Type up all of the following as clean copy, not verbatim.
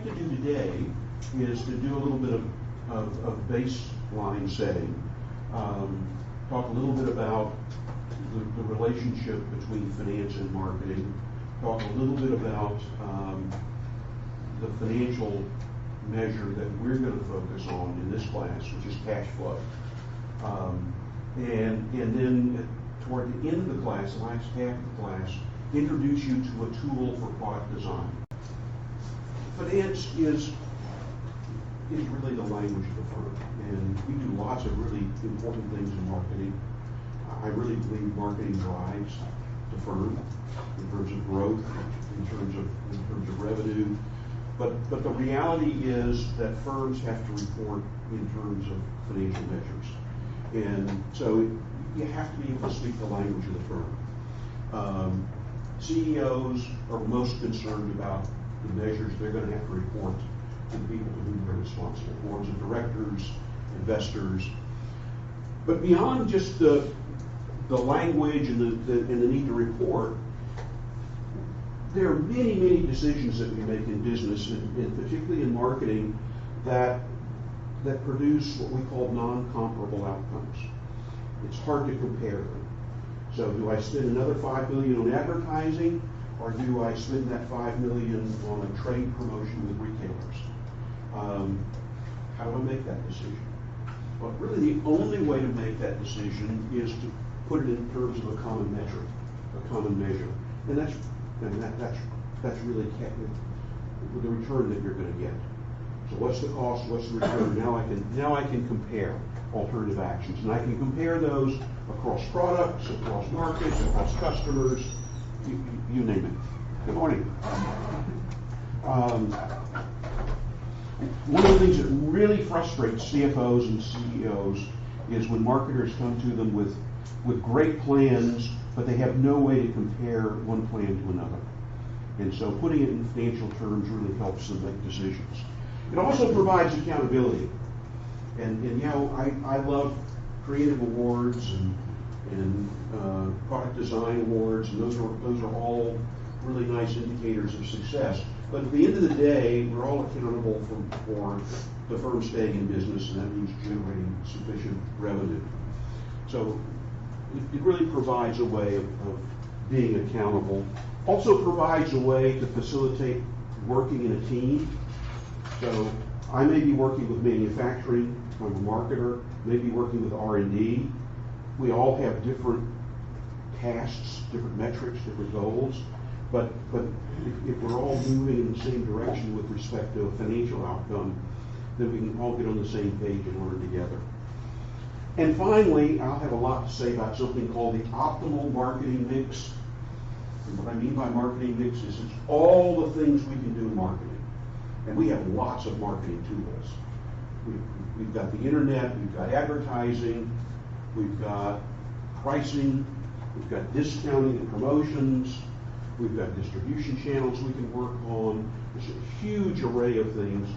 to do today is to do a little bit of baseline setting, talk a little bit about the relationship between finance and marketing, talk a little bit about the financial measure that we're going to focus on in this class, which is cash flow. And then toward the end of the class, the last half of the class, introduce you to a tool for product design. Finance is really the language of the firm, and we do lots of really important things in marketing. I really believe marketing drives the firm in terms of growth, in terms of revenue. But the reality is that firms have to report in terms of financial measures. And so you have to be able to speak the language of the firm. CEOs are most concerned about the measures they're going to have to report to the people to whom they're responsible, boards of directors, investors. But beyond just the language and the need to report, there are many, many decisions that we make in business, and particularly in marketing, that produce what we call non-comparable outcomes. It's hard to compare them. So do I spend another $5 million on advertising, or do I spend that $5 million on a trade promotion with retailers? How do I make that decision? Well, really the only way to make that decision is to put it in terms of a common metric, a common measure. And that's really the return that you're going to get. So what's the cost, what's the return? Now I can compare alternative actions, and I can compare those across products, across markets, across customers, you name it. Good morning. One of the things that really frustrates CFOs and CEOs is when marketers come to them with great plans, but they have no way to compare one plan to another. And so putting it in financial terms really helps them make decisions. It also provides accountability. And you know, I love creative awards and product design awards, and those are all really nice indicators of success. But at the end of the day, we're all accountable for the firm staying in business, and that means generating sufficient revenue. So it really provides a way of being accountable. Also provides a way to facilitate working in a team. So I may be working with manufacturing, I'm a marketer, maybe working with R&D. We all have different tasks, different metrics, different goals. But if we're all moving in the same direction with respect to a financial outcome, then we can all get on the same page and work together. And finally, I'll have a lot to say about something called the optimal marketing mix. And what I mean by marketing mix is it's all the things we can do in marketing. And we have lots of marketing tools. We've got the internet, we've got advertising, we've got pricing, we've got discounting and promotions, we've got distribution channels we can work on. There's a huge array of things.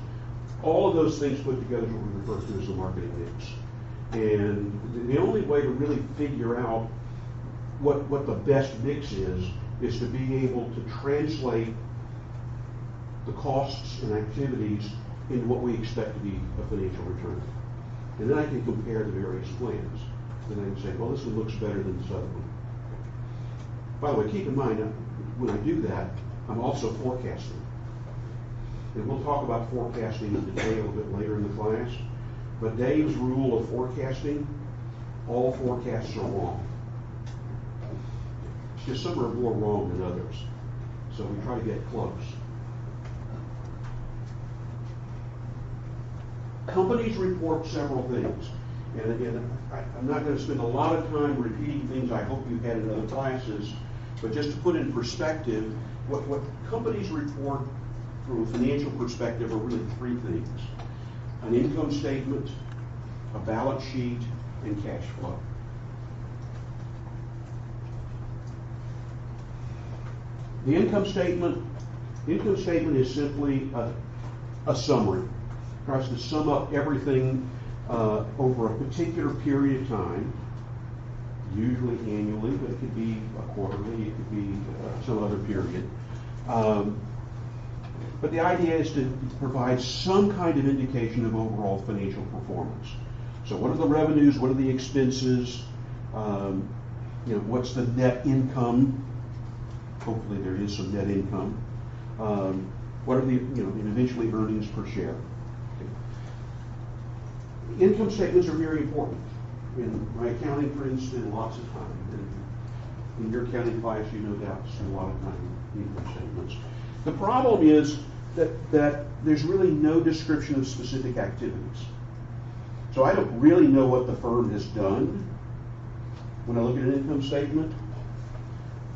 All of those things put together is what we refer to as the marketing mix. And the only way to really figure out what the best mix is to be able to translate the costs and activities into what we expect to be a financial return. And then I can compare the various plans. And I can say, well, this one looks better than this other one. By the way, keep in mind, when I do that, I'm also forecasting. And we'll talk about forecasting in detail a little bit later in the class. But Dave's rule of forecasting, all forecasts are wrong. It's just some are more wrong than others. So we try to get close. Companies report several things. And again, I'm not going to spend a lot of time repeating things I hope you've had in other classes, but just to put in perspective, what companies report from a financial perspective are really three things: an income statement, a balance sheet, and cash flow. The income statement is simply a summary. It tries to sum up everything over a particular period of time, usually annually, but it could be a quarterly, it could be some other period. But the idea is to provide some kind of indication of overall financial performance. So what are the revenues? What are the expenses? What's the net income? Hopefully there is some net income. What are the, and eventually earnings per share. Okay. Income statements are very important. In my accounting friends spend lots of time. And in your accounting class, you no doubt spend a lot of time in income statements. The problem is that there's really no description of specific activities. So I don't really know what the firm has done when I look at an income statement.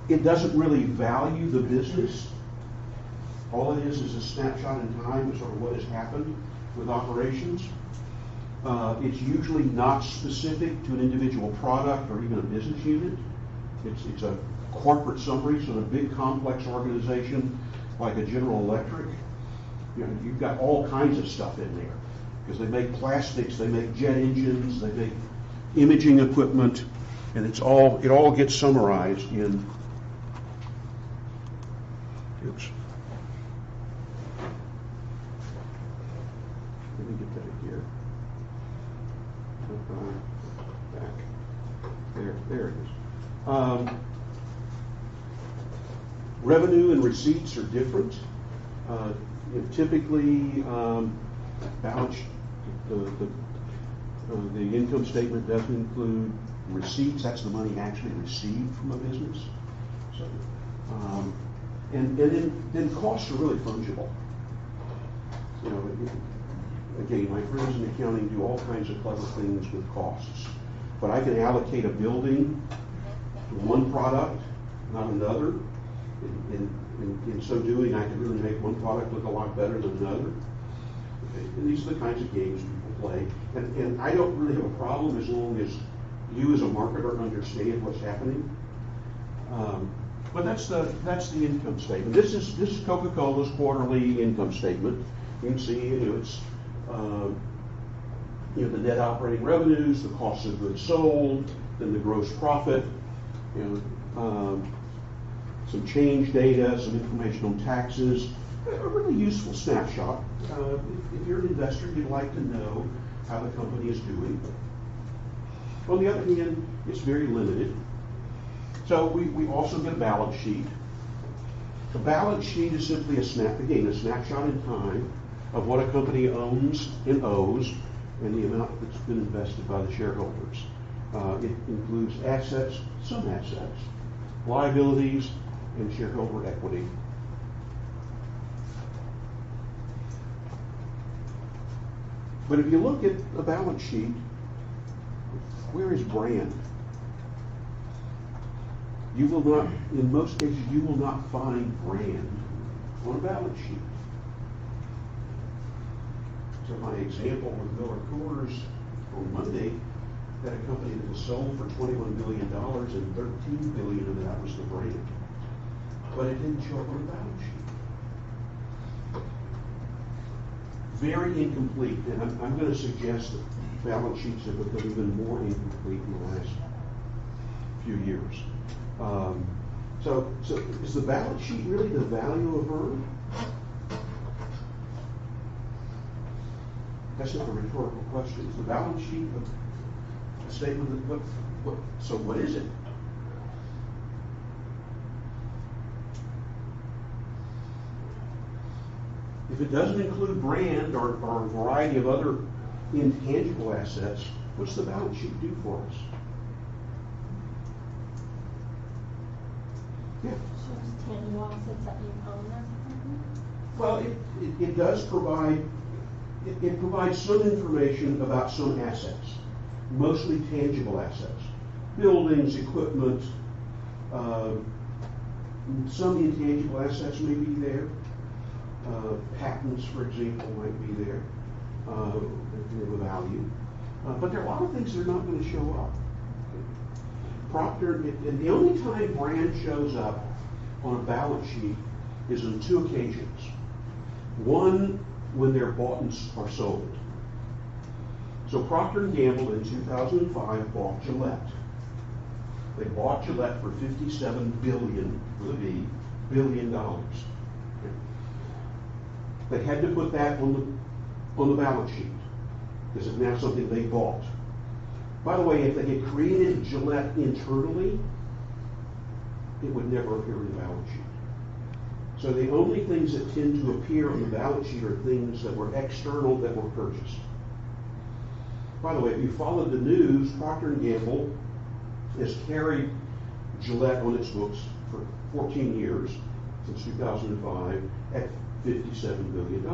It doesn't really value the business. All it is a snapshot in time of sort of what has happened with operations. It's usually not specific to an individual product or even a business unit. It's a corporate summary, so in a big complex organization like a General Electric, you've got all kinds of stuff in there. Because they make plastics, they make jet engines, they make imaging equipment, and it all gets summarized in, oops. Let me get that here. Back. There it is. Revenue and receipts are different. Typically, balance the income statement doesn't include receipts. That's the money actually received from a business. So, and then costs are really fungible. Again, my friends in accounting do all kinds of clever things with costs. But I can allocate a building to one product, not another. In so doing, I can really make one product look a lot better than another. Okay. And these are the kinds of games people play. And I don't really have a problem as long as you as a marketer understand what's happening. But that's the income statement. This is Coca-Cola's quarterly income statement. You can see it's the net operating revenues, the cost of goods sold, then the gross profit, some change data, some information on taxes. A really useful snapshot. If you're an investor, you'd like to know how the company is doing. On the other hand, it's very limited. So we also get a balance sheet. The balance sheet is simply a snapshot in time of what a company owns and owes and the amount that's been invested by the shareholders. It includes assets, some assets, liabilities, and shareholder equity. But if you look at a balance sheet, where is brand? You will not, in most cases, you will not find brand on a balance sheet. So my example with Miller Coors on Monday had a company that was sold for $21 billion and $13 billion of that was the brand. But it didn't show up on the balance sheet. Very incomplete, and I'm going to suggest that balance sheets have become even more incomplete in the last few years. So is the balance sheet really the value of earn? That's not a rhetorical question. Is the balance sheet a statement of what is it? If it doesn't include brand or a variety of other intangible assets, what's the balance sheet do for us? Yeah. Shows tangible assets that you own as a company? Well, it does provide, it provides some information about some assets, mostly tangible assets. Buildings, equipment, some intangible assets may be there. Patents, for example, might be there. They have a value. But there are a lot of things that are not going to show up. Procter, and the only time brand shows up on a balance sheet is on two occasions. One, when they're bought and are sold. So Procter & Gamble in 2005 bought Gillette. They bought Gillette for $57 billion, with a B, $billion. They had to put that on the balance sheet, because it's now something they bought. By the way, if they had created Gillette internally, it would never appear in the balance sheet. So the only things that tend to appear on the balance sheet are things that were external, that were purchased. By the way, if you followed the news, Procter & Gamble has carried Gillette on its books for 14 years, since 2005, at $57 billion.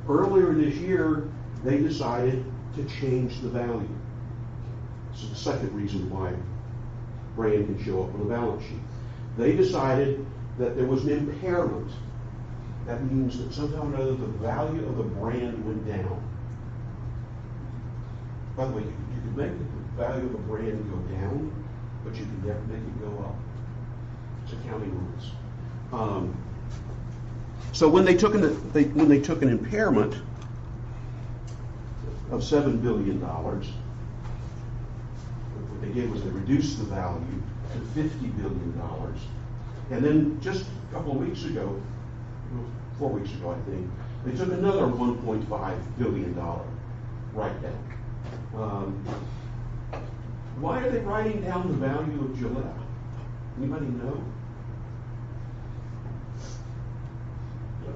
Earlier this year, they decided to change the value. This is the second reason why brand can show up on the balance sheet. They decided that there was an impairment. That means that somehow or another the value of the brand went down. By the way, you can make the value of a brand go down, but you can never make it go up. It's accounting rules. So when they took an impairment of $7 billion, what they did was they reduced the value to $50 billion. And then just a couple of weeks ago, 4 weeks ago I think, they took another $1.5 billion write-down. Why are they writing down the value of Gillette? Anybody know?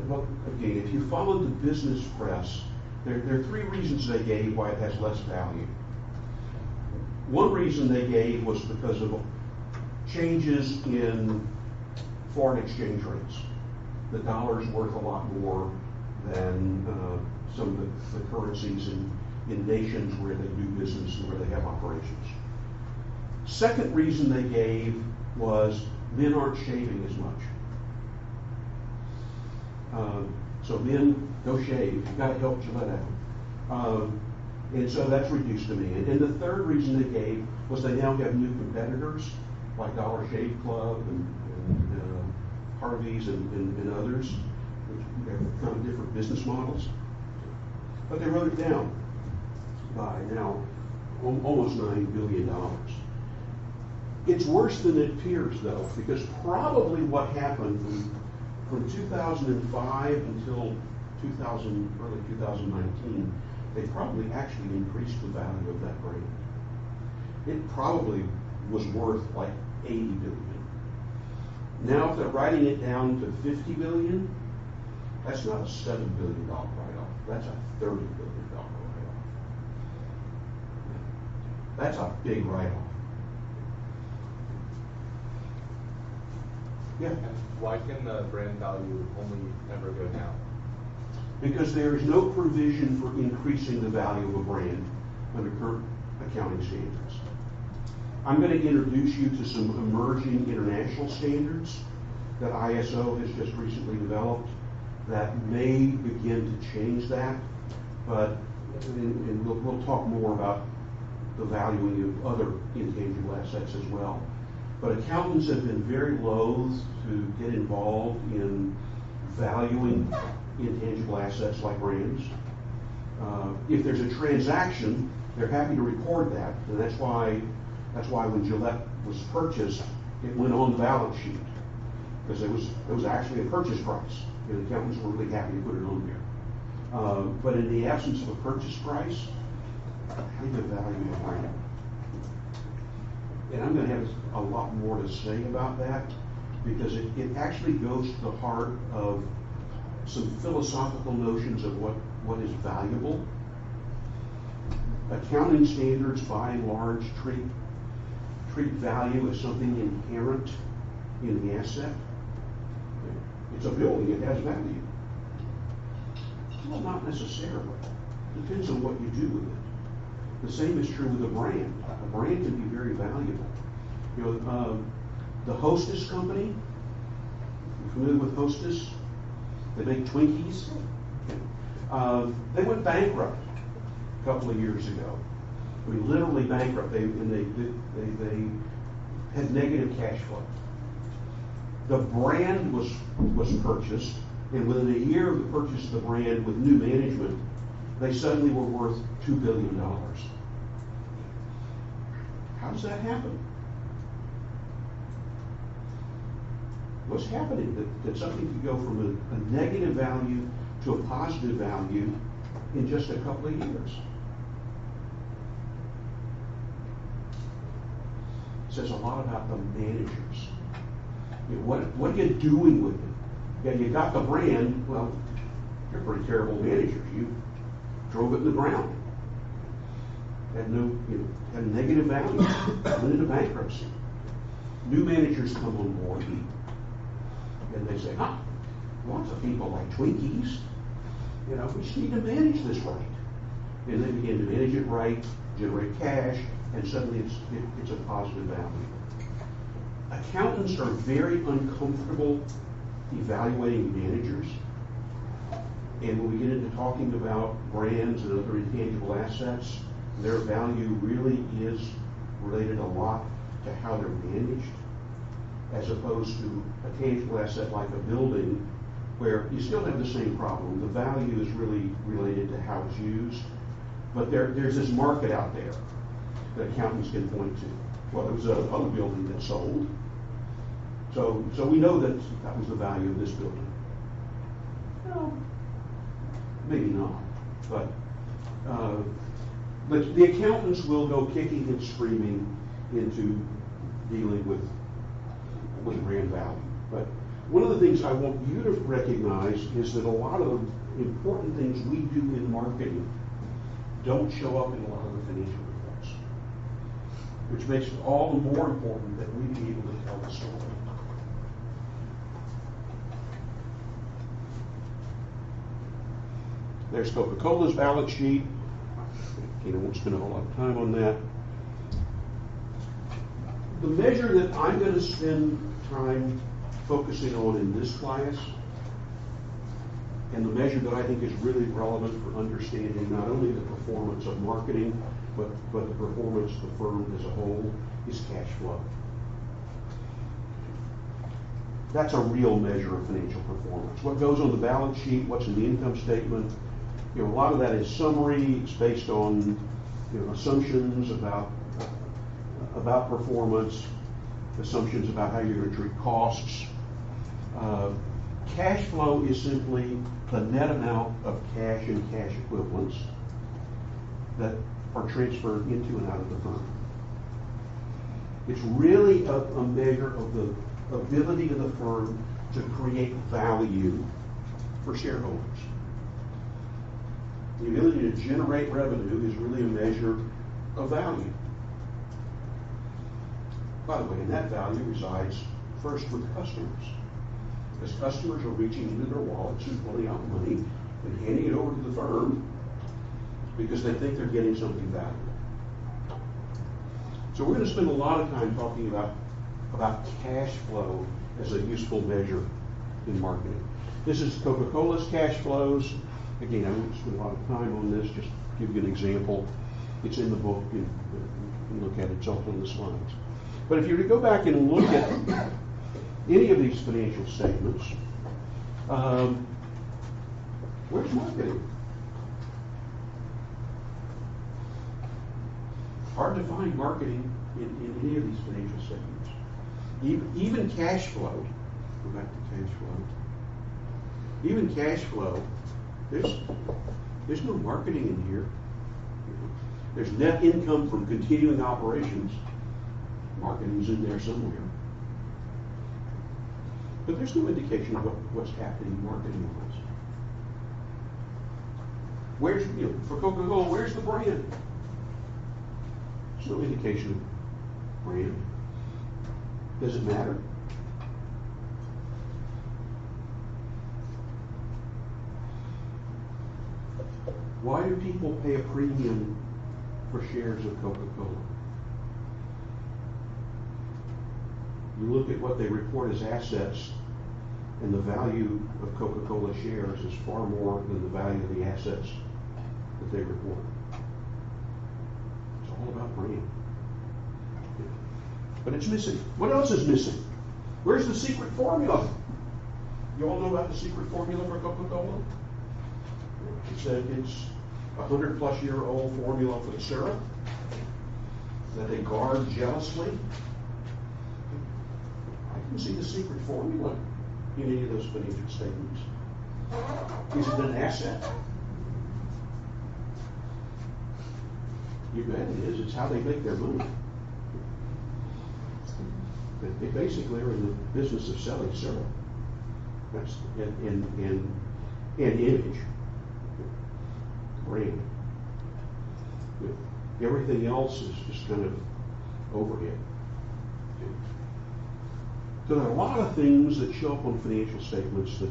Well, again, if you followed the business press, there are three reasons they gave why it has less value. One reason they gave was because of changes in foreign exchange rates. The dollar's worth a lot more than some of the currencies in nations where they do business and where they have operations. Second reason they gave was men aren't shaving as much. So men, go shave. You've got to help Gillette out. And so that's reduced demand. And the third reason they gave was they now have new competitors like Dollar Shave Club and Harvey's and others, which have kind of different business models. But they wrote it down by now almost $9 billion. It's worse than it appears, though, because probably what happened from 2005 until early 2019, they probably actually increased the value of that brand. It probably was worth like $80 billion. Now, if they're writing it down to $50 billion, that's not a $7 billion write-off. That's a $30 billion write-off. That's a big write-off. Yeah. Why can the brand value only ever go down? Because there is no provision for increasing the value of a brand under current accounting standards. I'm going to introduce you to some emerging international standards that ISO has just recently developed that may begin to change that, but and we'll talk more about the valuing of other intangible assets as well. But accountants have been very loath to get involved in valuing intangible assets like brands. If there's a transaction, they're happy to record that, and that's why when Gillette was purchased, it went on the balance sheet because it was actually a purchase price. And accountants were really happy to put it on there. But in the absence of a purchase price, how do you value a brand? And I'm going to have a lot more to say about that because it actually goes to the heart of some philosophical notions of what is valuable. Accounting standards, by and large, treat value as something inherent in the asset. It's a building, it has value. Well, not necessarily. Depends on what you do with it. The same is true with a brand. A brand can be very valuable. You know, the Hostess company, you familiar with Hostess? They make Twinkies. They went bankrupt a couple of years ago. I mean, literally bankrupt. They had negative cash flow. The brand was purchased, and within a year of the purchase of the brand with new management, they suddenly were worth $2 billion. How does that happen? what's happening, that something could go from a negative value to a positive value in just a couple of years. It says a lot about the managers. You know, what are you doing with it? Yeah, you got the brand, well, you're pretty terrible managers. You drove it in the ground. Had had a negative value, went into bankruptcy. New managers come on board and they say, lots of people like Twinkies. You know, we just need to manage this right. And they begin to manage it right, generate cash, and suddenly it's a positive value. Accountants are very uncomfortable evaluating managers. And when we get into talking about brands and other intangible assets, their value really is related a lot to how they're managed, as opposed to a tangible asset like a building, where you still have the same problem. The value is really related to how it's used, but there's this market out there that accountants can point to. Well, there was another building that sold, so we know that was the value of this building. No, maybe not, but the accountants will go kicking and screaming into dealing with brand value. But one of the things I want you to recognize is that a lot of the important things we do in marketing don't show up in a lot of the financial reports, which makes it all the more important that we be able to tell the story. There's Coca-Cola's balance sheet. I won't spend a whole lot of time on that. The measure that I'm going to spend time focusing on in this class, and the measure that I think is really relevant for understanding not only the performance of marketing, but the performance of the firm as a whole, is cash flow. That's a real measure of financial performance. What goes on the balance sheet, what's in the income statement, a lot of that is summary. It's based on assumptions about performance, assumptions about how you're going to treat costs. Cash flow is simply the net amount of cash and cash equivalents that are transferred into and out of the firm. It's really a measure of the ability of the firm to create value for shareholders. The ability to generate revenue is really a measure of value. By the way, and that value resides first with customers. As customers are reaching into their wallets and pulling out money and handing it over to the firm because they think they're getting something valuable. So we're going to spend a lot of time talking about cash flow as a useful measure in marketing. This is Coca-Cola's cash flows. Again, I won't spend a lot of time on this, just give you an example. It's in the book, you can look at it, it's also on the slides. But if you were to go back and look at any of these financial statements, where's marketing? Hard to find marketing in any of these financial statements. Even cash flow, go back to cash flow. Even cash flow, there's no marketing in here. There's net income from continuing operations. Marketing's in there somewhere. But there's no indication of what's happening marketing-wise. Where's, for Coca-Cola, where's the brand? There's no indication of brand. Does it matter? Why do people pay a premium for shares of Coca-Cola? You look at what they report as assets, and the value of Coca-Cola shares is far more than the value of the assets that they report. It's all about brand. But it's missing. What else is missing? Where's the secret formula? You all know about the secret formula for Coca-Cola? It's a 100-plus-year-old formula for the syrup that they guard jealously. I can can see the secret formula in any of those financial statements. Is it an asset? You bet it is. It's how they make their money. They basically are in the business of selling syrup. That's and image, brand. Everything else is just kind of overhead. So there are a lot of things that show up on financial statements that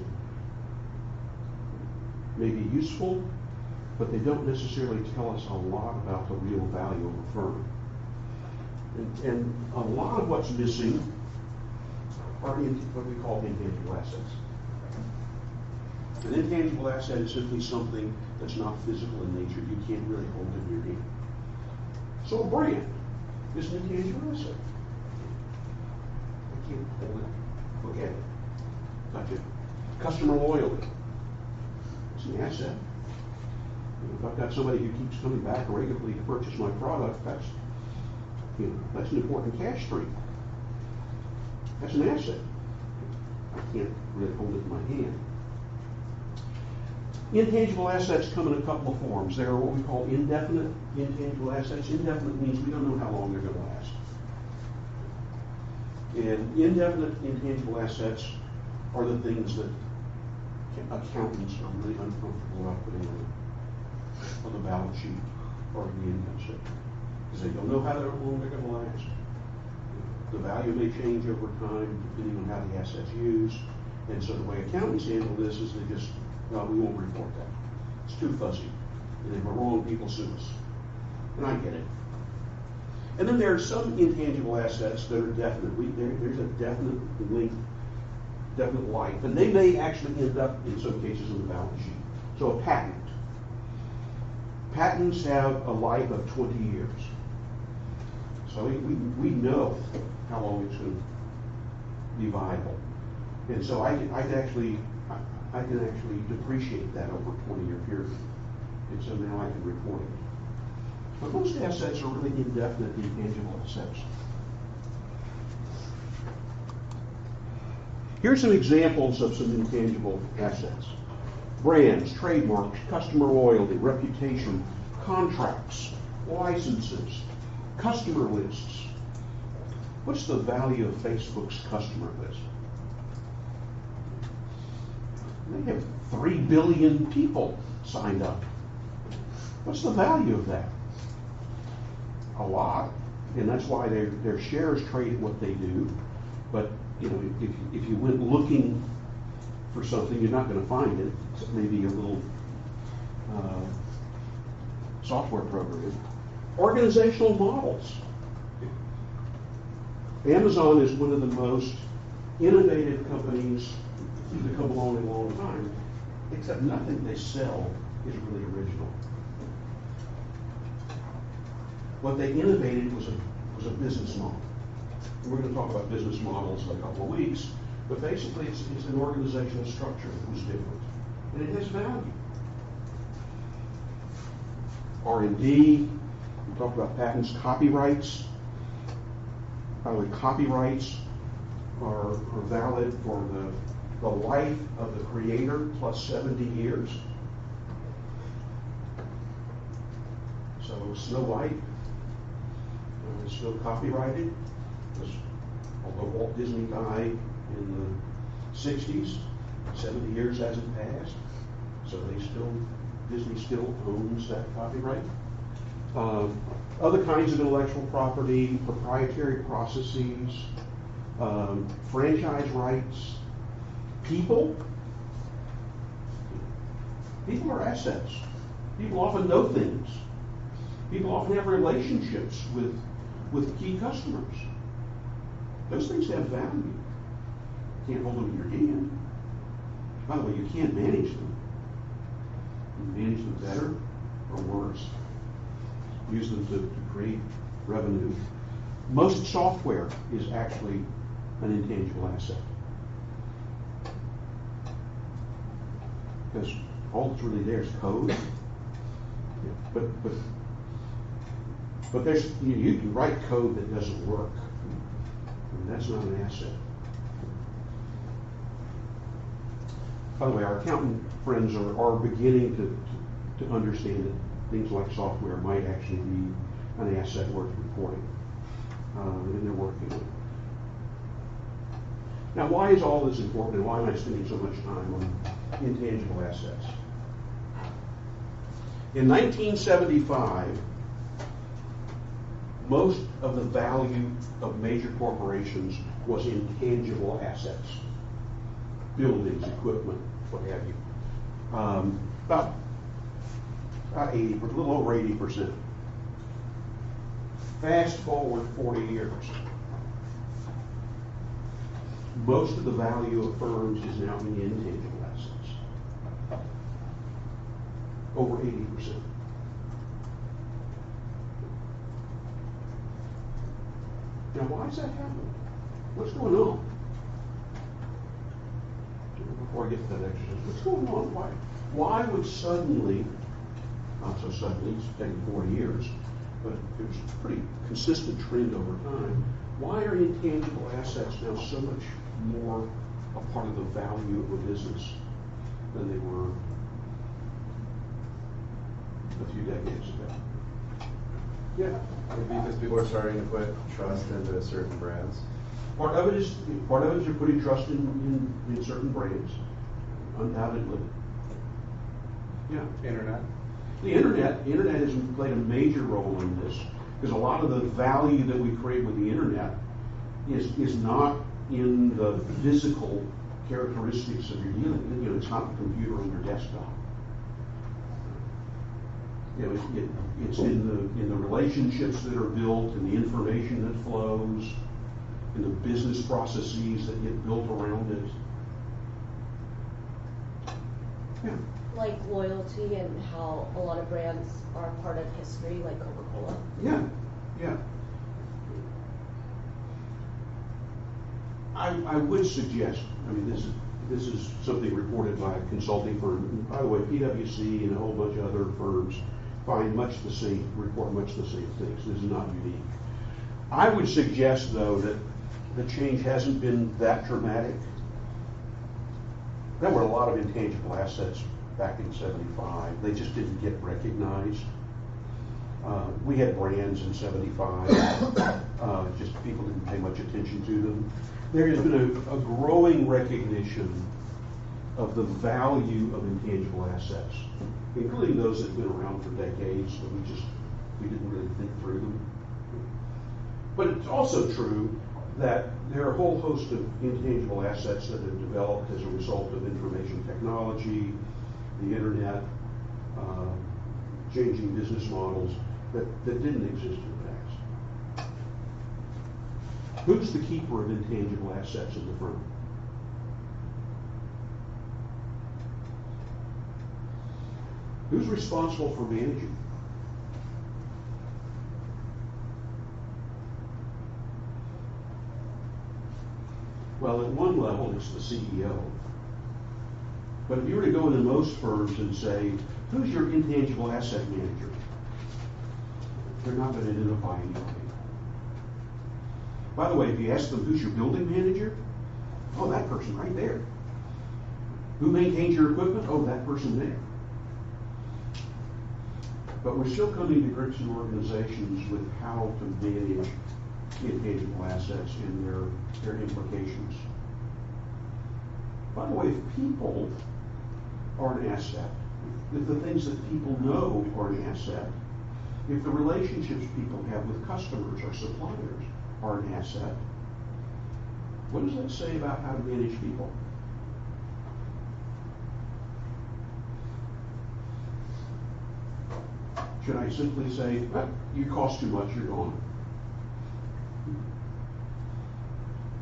may be useful, but they don't necessarily tell us a lot about the real value of a firm. And a lot of what's missing are what we call intangible assets. An intangible asset is simply something that's not physical in nature. You can't really hold it in your hand. So a brand is an intangible asset. I can't hold it, look at it, touch it. Customer loyalty. It's an asset. If I've got somebody who keeps coming back regularly to purchase my product, that's an important cash stream. That's an asset. I can't really hold it in my hand. Intangible assets come in a couple of forms. There are what we call indefinite intangible assets. Indefinite means we don't know how long they're going to last. And indefinite intangible assets are the things that accountants are really uncomfortable about putting on the balance sheet or in the income statement, because they don't know how long they're going to last. The value may change over time depending on how the asset's used, and so the way accountants handle this is they just, well, we won't report that. It's too fuzzy, and if we're wrong, people sue us. And I get it. And then there are some intangible assets that are definite. There's a definite link, definite life, and they may actually end up in some cases on the balance sheet. So a patent. Patents have a life of 20 years. So we know how long it's going to be viable. And so I can actually depreciate that over a 20-year period. And so now I can report it. But most assets are really indefinite intangible assets. Here's some examples of some intangible assets. Brands, trademarks, customer loyalty, reputation, contracts, licenses, customer lists. What's the value of Facebook's customer list? They have 3 billion people signed up. What's the value of that? A lot, and that's why their shares trade at what they do. But if you went looking for something, you're not going to find it. It's maybe a little software program. Organizational models. Amazon is one of the most innovative companies to come along in a long time, except nothing they sell is really original. What they innovated was a business model. And we're going to talk about business models in a couple of weeks, but basically it's an organizational structure that was different, and it has value. R&D, we talked about patents, copyrights. By the way, copyrights are valid for the life of the creator plus 70 years. So Snow White is still copyrighted, because although Walt Disney died in the 60s, 70 years hasn't passed, so Disney still owns that copyright. Other kinds of intellectual property, proprietary processes, franchise rights, people are assets. People often know things. People often have relationships with key customers. Those things have value. You can't hold them in your hand. By the way, you can't manage them. You manage them better or worse. Use them to create revenue. Most software is actually an intangible asset, because all that's really there is code. But there's you can write code that doesn't work, and that's not an asset. By the way, our accountant friends are beginning to understand that things like software might actually be an asset worth reporting, and they're working on it. Now, why is all this important, and why am I spending so much time on intangible assets? In 1975, most of the value of major corporations was intangible assets, buildings, equipment, what have you. About 80, a little over 80%. Fast forward 40 years. Most of the value of firms is now in intangible assets. Over 80%. Now, why is that happening? What's going on? Before I get to that exercise, what's going on? Why would suddenly, not so suddenly, it's taken 40 years, but it was a pretty consistent trend over time. Why are intangible assets now so much more a part of the value of a business than they were a few decades ago? Yeah. Maybe because people are starting to put trust into certain brands. Part of it is you're putting trust in certain brands, undoubtedly. Yeah. Internet. The internet has played a major role in this, because a lot of the value that we create with the internet is not in the physical characteristics of your dealing. You know, it's not the computer on your desktop. You know, it's in the relationships that are built, and the information that flows, and the business processes that get built around it. Yeah. Like loyalty and how a lot of brands are part of history, like Coca-Cola. Yeah, yeah. I would suggest, I mean, this is something reported by a consulting firm. And by the way, PwC and a whole bunch of other firms report much the same things. This is not unique. I would suggest, though, that the change hasn't been that dramatic. There were a lot of intangible assets back in '75. They just didn't get recognized. We had brands in '75. Just people didn't pay much attention to them. There has been a growing recognition of the value of intangible assets, including those that have been around for decades, but we didn't really think through them. But it's also true that there are a whole host of intangible assets that have developed as a result of information technology, the internet, changing business models that didn't exist in the past. Who's the keeper of intangible assets in the firm? Who's responsible for managing? Well, at one level, it's the CEO. But if you were to go into most firms and say, who's your intangible asset manager? They're not going to identify anybody. By the way, if you ask them, who's your building manager? Oh, that person right there. Who maintains your equipment? Oh, that person there. But we're still coming to grips in organizations with how to manage intangible assets and their implications. By the way, if people are an asset, if the things that people know are an asset, if the relationships people have with customers or suppliers are an asset, what does that say about how to manage people? Should I simply say, you cost too much, you're gone?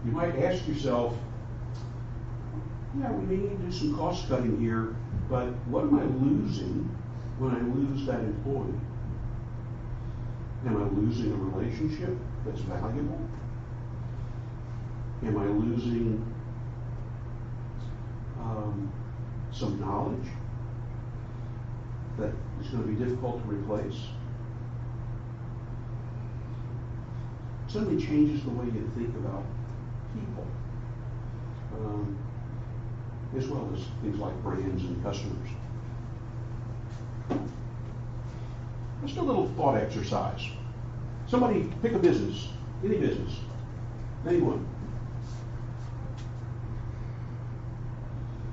You might ask yourself, yeah, we may need to do some cost cutting here, but what am I losing when I lose that employee? Am I losing a relationship that's valuable? Am I losing some knowledge that is going to be difficult to replace? It suddenly changes the way you think about people. as well as things like brands and customers. Just a little thought exercise. Somebody pick a business, any business, name one.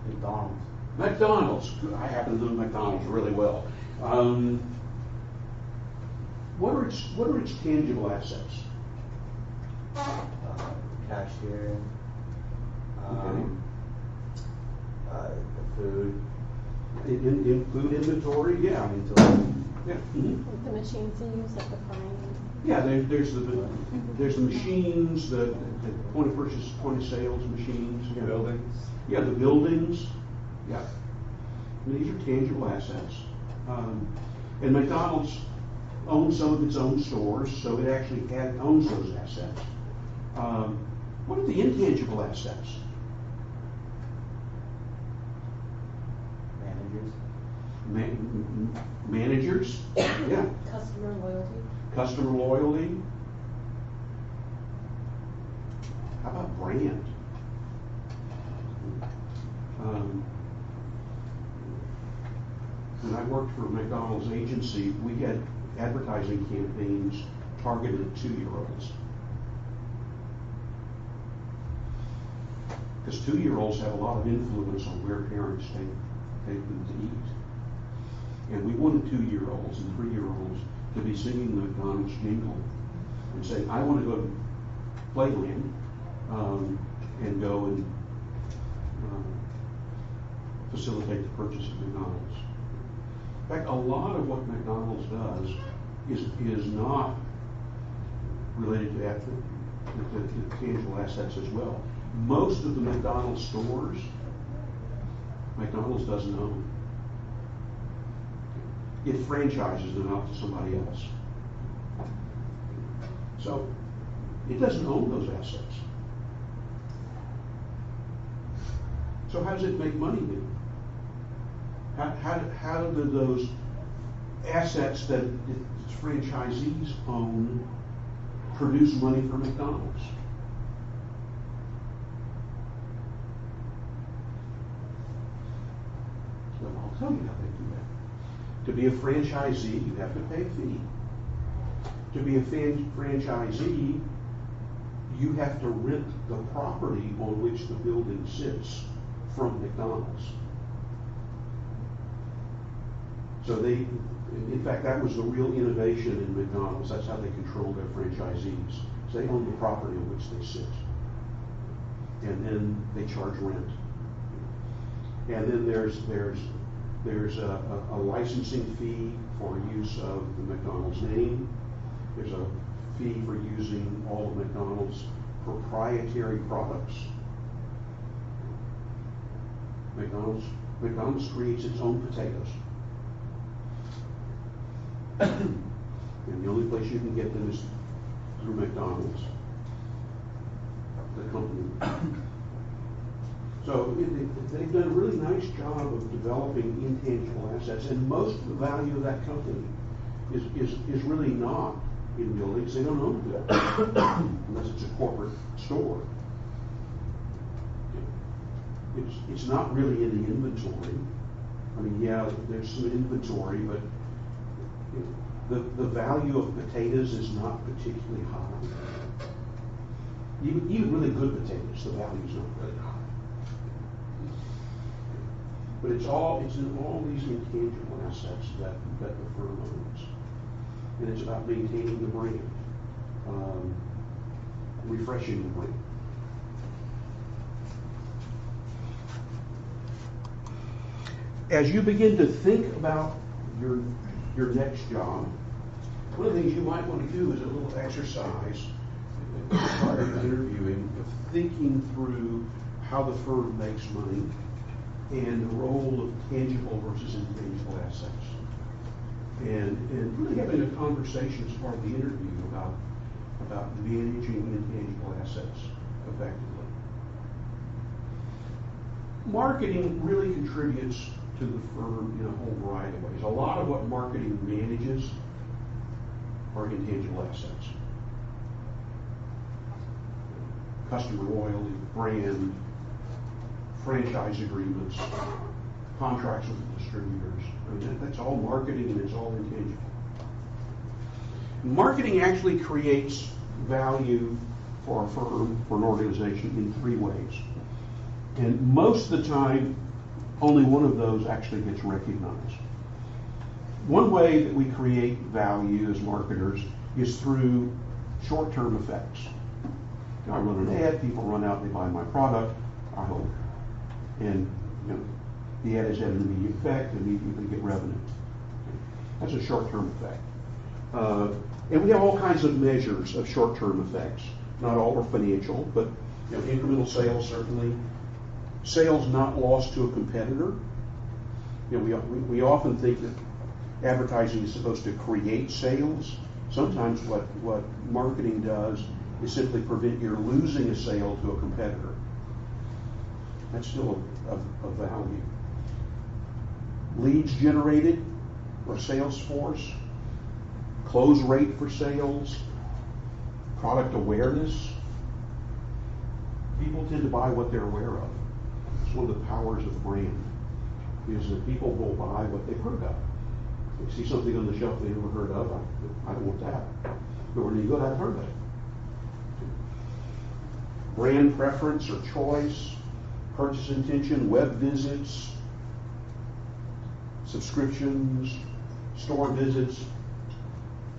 McDonald's. McDonald's. I happen to know McDonald's really well. What are its tangible assets? Cashier. Okay. The food. In food inventory, yeah. Yeah. Mhm. Like the machines they use at the frying. Yeah, there's the machines, the point of purchase, point of sales machines. Yeah. Buildings. Yeah, the buildings. Yeah. And these are tangible assets. And McDonald's owns some of its own stores, so it actually owns those assets. What are the intangible assets? Managers. Managers? Yeah. Customer loyalty. Customer loyalty. How about brand? When I worked for a McDonald's agency, we had advertising campaigns targeted at 2-year-olds. Because 2-year-olds have a lot of influence on where parents take them to eat. And we wanted 2-year-olds and 3-year-olds to be singing the McDonald's jingle and saying, I want to go to Playland and go and facilitate the purchase of McDonald's. In fact, a lot of what McDonald's does is not related to tangible assets as well. Most of the McDonald's stores, McDonald's doesn't own. It franchises them out to somebody else. So it doesn't own those assets. So how does it make money then? How do those assets that its franchisees own produce money for McDonald's? Well, I'll tell you how they do that. To be a franchisee, you have to pay a fee. To be a franchisee, you have to rent the property on which the building sits from McDonald's. So in fact, that was the real innovation in McDonald's. That's how they control their franchisees. So they own the property on which they sit. And then they charge rent. And then there's a licensing fee for use of the McDonald's name. There's a fee for using all of McDonald's proprietary products. McDonald's creates its own potatoes. And the only place you can get them is through McDonald's, the company. So they've done a really nice job of developing intangible assets, and most of the value of that company is really not in buildings. They don't own buildings unless it's a corporate store. It's not really in the inventory. I mean, yeah, there's some inventory, but the value of potatoes is not particularly high. Even really good potatoes, the value is not really high. But it's in all these intangible assets that the firm owns. And it's about maintaining the brand, refreshing the brand. As you begin to think about your next job, one of the things you might want to do is a little exercise prior to interviewing of thinking through how the firm makes money and the role of tangible versus intangible assets. And really having a conversation as part of the interview about managing intangible assets effectively. Marketing really contributes to the firm in a whole variety of ways. A lot of what marketing manages are intangible assets. Customer loyalty, brand, franchise agreements, contracts with distributors. I mean, that's all marketing and it's all intangible. Marketing actually creates value for a firm, for an organization, in three ways. And most of the time, only one of those actually gets recognized. One way that we create value as marketers is through short-term effects. I run an ad, people run out, they buy my product, I hope. And the ad has had an immediate effect, immediately get revenue. That's a short-term effect. And we have all kinds of measures of short-term effects. Not all are financial, but incremental sales certainly. Sales not lost to a competitor. We often think that advertising is supposed to create sales. Sometimes what marketing does is simply prevent your losing a sale to a competitor. That's still a value. Leads generated or sales force, close rate for sales, product awareness. People tend to buy what they're aware of. It's one of the powers of brand, is that people will buy what they've heard of. They see something on the shelf they never heard of, I don't want that. If it were any good, I'd heard of it. Brand preference or choice, purchase intention, web visits, subscriptions, store visits,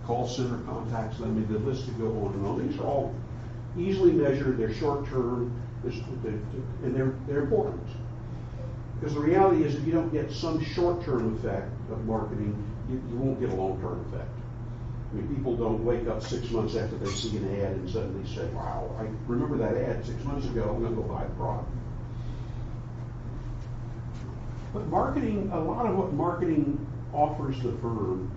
call center contacts. I mean, the list could go on and on. These are all easily measured. They're short term, and they're important. Because the reality is, if you don't get some short term effect of marketing, you won't get a long term effect. I mean, people don't wake up 6 months after they see an ad and suddenly say, wow, I remember that ad 6 months ago, I'm going to go buy the product. But marketing, a lot of what marketing offers the firm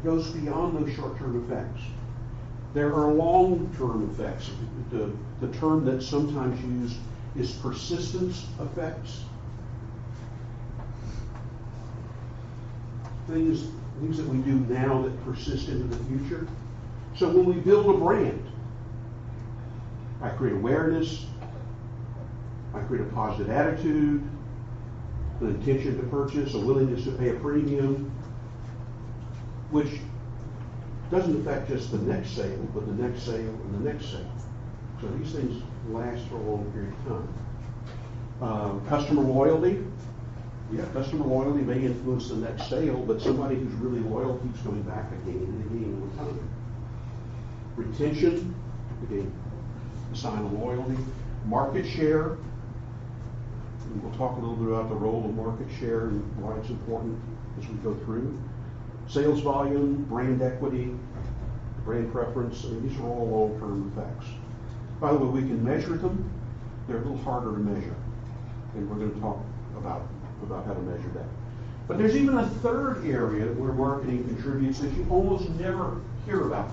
goes beyond those short-term effects. There are long-term effects. The term that's sometimes used is persistence effects. Things that we do now that persist into the future. So when we build a brand, I create awareness, I create a positive attitude, an intention to purchase, a willingness to pay a premium, which doesn't affect just the next sale, but the next sale and the next sale. So these things last for a long period of time. Customer loyalty. Yeah, customer loyalty may influence the next sale, but somebody who's really loyal keeps coming back again and again all the time. Retention, again, a sign of loyalty. Market share. And we'll talk a little bit about the role of market share and why it's important as we go through. Sales volume, brand equity, brand preference. I mean, these are all long-term effects. By the way, we can measure them. They're a little harder to measure, and we're going to talk about how to measure that. But there's even a third area where marketing contributes that you almost never hear about.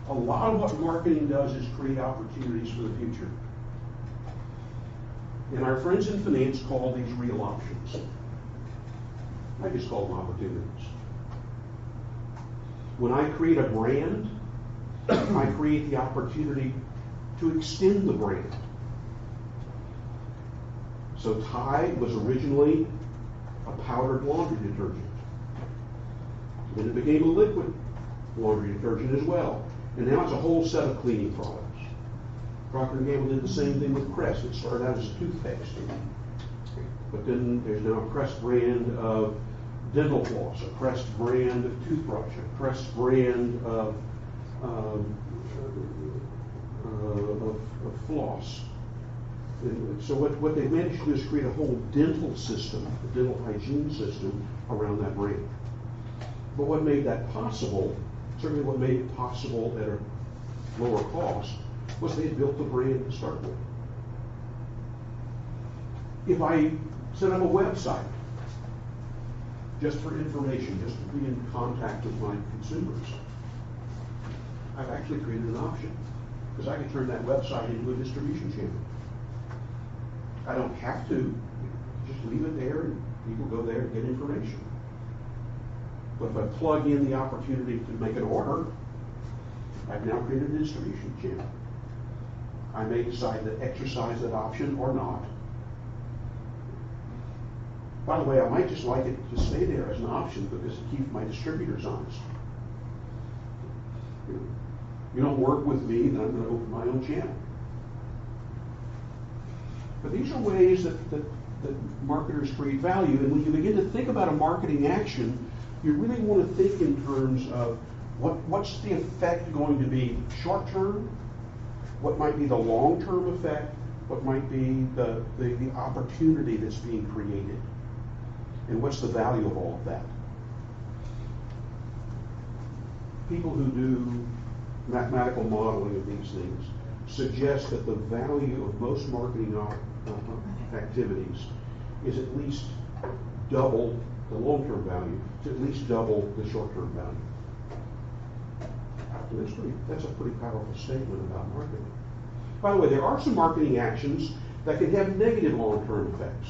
A lot of what marketing does is create opportunities for the future. And our friends in finance call these real options. I just call them opportunities. When I create a brand, I create the opportunity to extend the brand. So Tide was originally a powdered laundry detergent. Then it became a liquid laundry detergent as well. And now it's a whole set of cleaning products. Procter & Gamble did the same thing with Crest. It started out as a toothpaste. But then there's now a Crest brand of dental floss, a Crest brand of toothbrush, a Crest brand of floss. And so what they've managed to do is create a whole dental system, a dental hygiene system around that brand. But what made that possible, certainly what made it possible at a lower cost, was they had built the brand to start with. If I set up a website just for information, just to be in contact with my consumers, I've actually created an option, because I can turn that website into a distribution channel. I don't have to, just leave it there and people go there and get information. But if I plug in the opportunity to make an order, I've now created a distribution channel. I may decide to exercise that option or not. By the way, I might just like it to stay there as an option because it keeps my distributors honest. You don't work with me, then I'm going to open my own channel. But these are ways that marketers create value. And when you begin to think about a marketing action, you really want to think in terms of what's the effect going to be short term, what might be the long term effect, what might be the opportunity that's being created, and what's the value of all of that. People who do mathematical modeling of these things suggest that the value of most marketing activities is at least double the long-term value, to at least double the short-term value. And that's a pretty powerful statement about marketing. By the way, there are some marketing actions that can have negative long-term effects.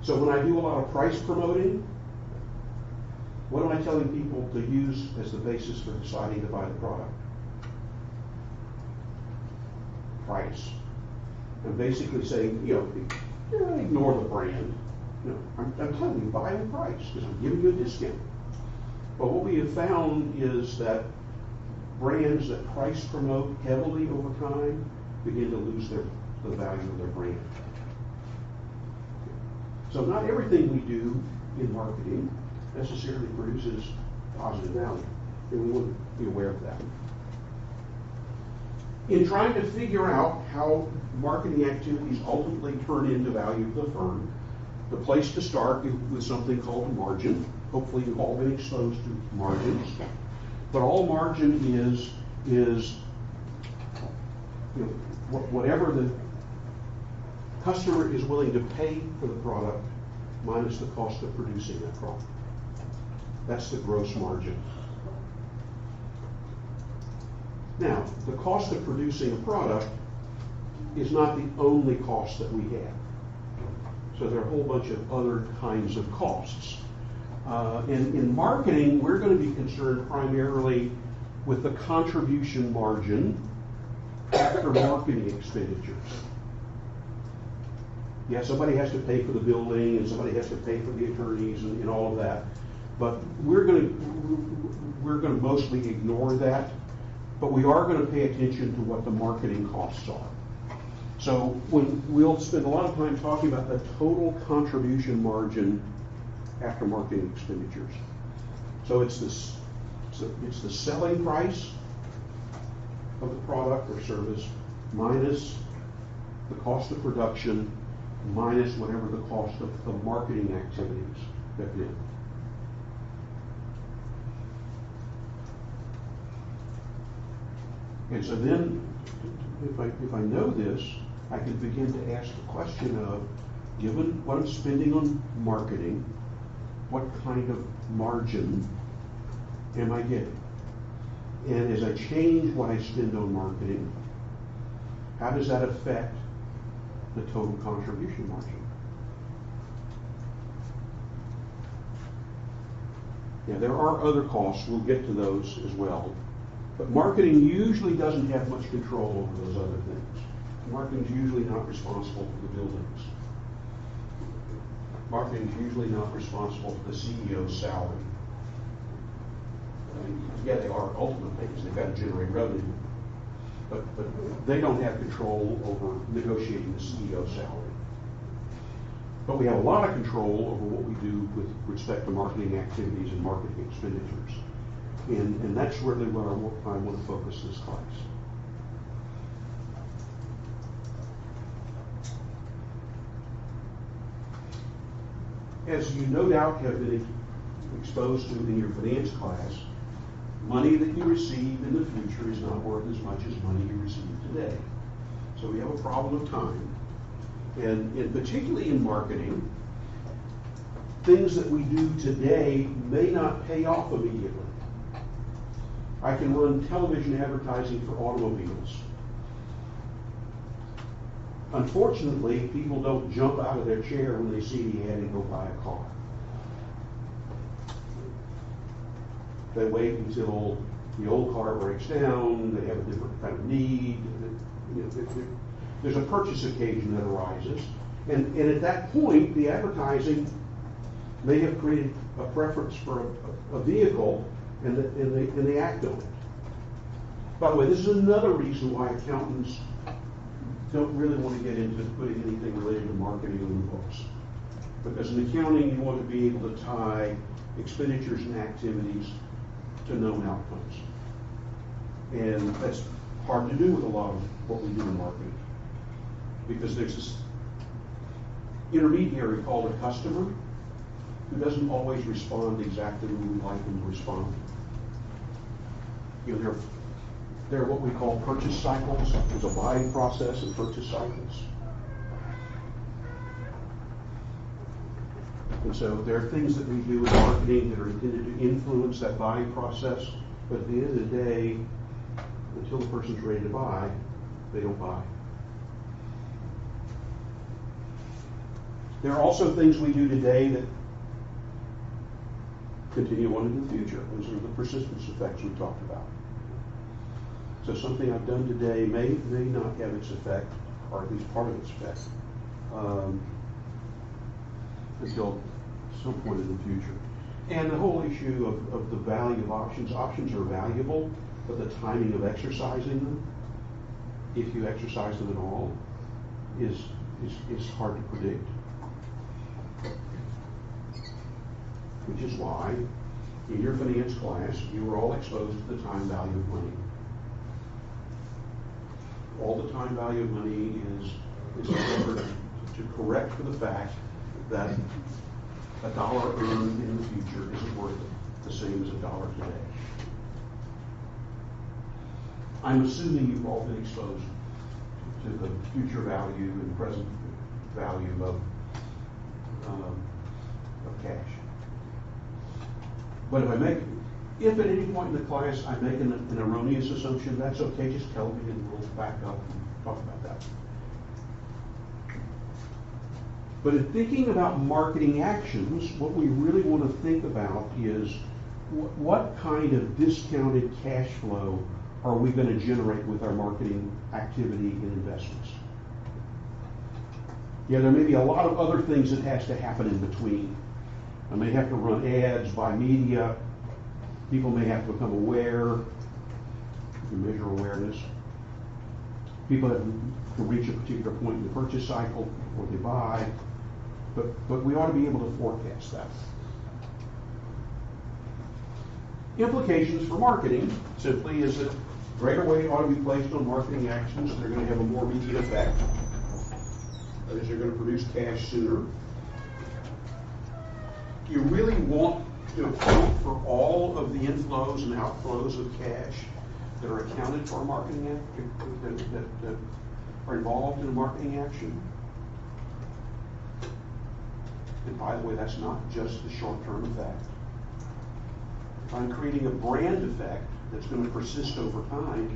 So when I do a lot of price promoting, what am I telling people to use as the basis for deciding to buy the product? Price. I'm basically saying, ignore the brand. I'm telling you, buy the price because I'm giving you a discount. But what we have found is that brands that price promote heavily over time begin to lose the value of their brand. So not everything we do in marketing necessarily produces positive value, and we want to be aware of that. In trying to figure out how marketing activities ultimately turn into value to the firm, the place to start is with something called a margin. Hopefully you've all been exposed to margins. But all margin is whatever the customer is willing to pay for the product minus the cost of producing that product. That's the gross margin. Now, the cost of producing a product is not the only cost that we have. So there are a whole bunch of other kinds of costs. And in marketing, we're going to be concerned primarily with the contribution margin after marketing expenditures. Yeah, somebody has to pay for the building and somebody has to pay for the attorneys and all of that. But we're going to mostly ignore that. But we are going to pay attention to what the marketing costs are. So we'll spend a lot of time talking about the total contribution margin after marketing expenditures. So it's the selling price of the product or service minus the cost of production minus whatever the cost of marketing activities have been. And so then, if I know this, I can begin to ask the question of, given what I'm spending on marketing, what kind of margin am I getting? And as I change what I spend on marketing, how does that affect the total contribution margin? Yeah, there are other costs. We'll get to those as well. But marketing usually doesn't have much control over those other things. Marketing's usually not responsible for the buildings. Marketing's usually not responsible for the CEO's salary. I mean, yeah, they are ultimately because they've got to generate revenue. But they don't have control over negotiating the CEO's salary. But we have a lot of control over what we do with respect to marketing activities and marketing expenditures. And that's really where I want to focus this class. As you no doubt have been exposed to in your finance class, money that you receive in the future is not worth as much as money you receive today. So we have a problem of time. And particularly in marketing, things that we do today may not pay off immediately. I can run television advertising for automobiles. Unfortunately, people don't jump out of their chair when they see the ad and go buy a car. They wait until The old car breaks down, they have a different kind of need, you know, there's a purchase occasion that arises, and at that point, the advertising may have created a preference for a vehicle, and they act on it. By the way, this is another reason why accountants don't really want to get into putting anything related to marketing on the books. Because in accounting, you want to be able to tie expenditures and activities to known outcomes. And that's hard to do with a lot of what we do in marketing. Because there's this intermediary called a customer who doesn't always respond exactly when we like them to respond. You know, there are what we call purchase cycles. There's a buying process and purchase cycles. And so there are things that we do in marketing that are intended to influence that buying process, but at the end of the day, until the person's ready to buy, they don't buy. There are also things we do today that continue on into the future. Those are the persistence effects we talked about. So something I've done today may not have its effect, or at least part of its effect, until some point in the future. And the whole issue of the value of options. Options are valuable, but the timing of exercising them, if you exercise them at all, is hard to predict. Which is why, in your finance class, you were all exposed to the time value of money. All the time value of money is an effort to correct for the fact that a dollar earned in the future isn't worth the same as a dollar today. I'm assuming you've all been exposed to the future value and present value of cash. But if at any point in the class I make an erroneous assumption, that's okay, just tell me and we'll back up and talk about that. But in thinking about marketing actions, what we really want to think about is what kind of discounted cash flow are we going to generate with our marketing activity and investments? Yeah, there may be a lot of other things that has to happen in between. I may have to run ads, buy media. People may have to become aware. You can measure awareness. People have to reach a particular point in the purchase cycle before they buy. But we ought to be able to forecast that. Implications for marketing simply is that greater weight ought to be placed on marketing actions that are going to have a more immediate effect. That is, they're going to produce cash sooner. You really want to account for all of the inflows and outflows of cash that are accounted for marketing that are involved in a marketing action. And by the way, that's not just the short-term effect. If I'm creating a brand effect that's going to persist over time,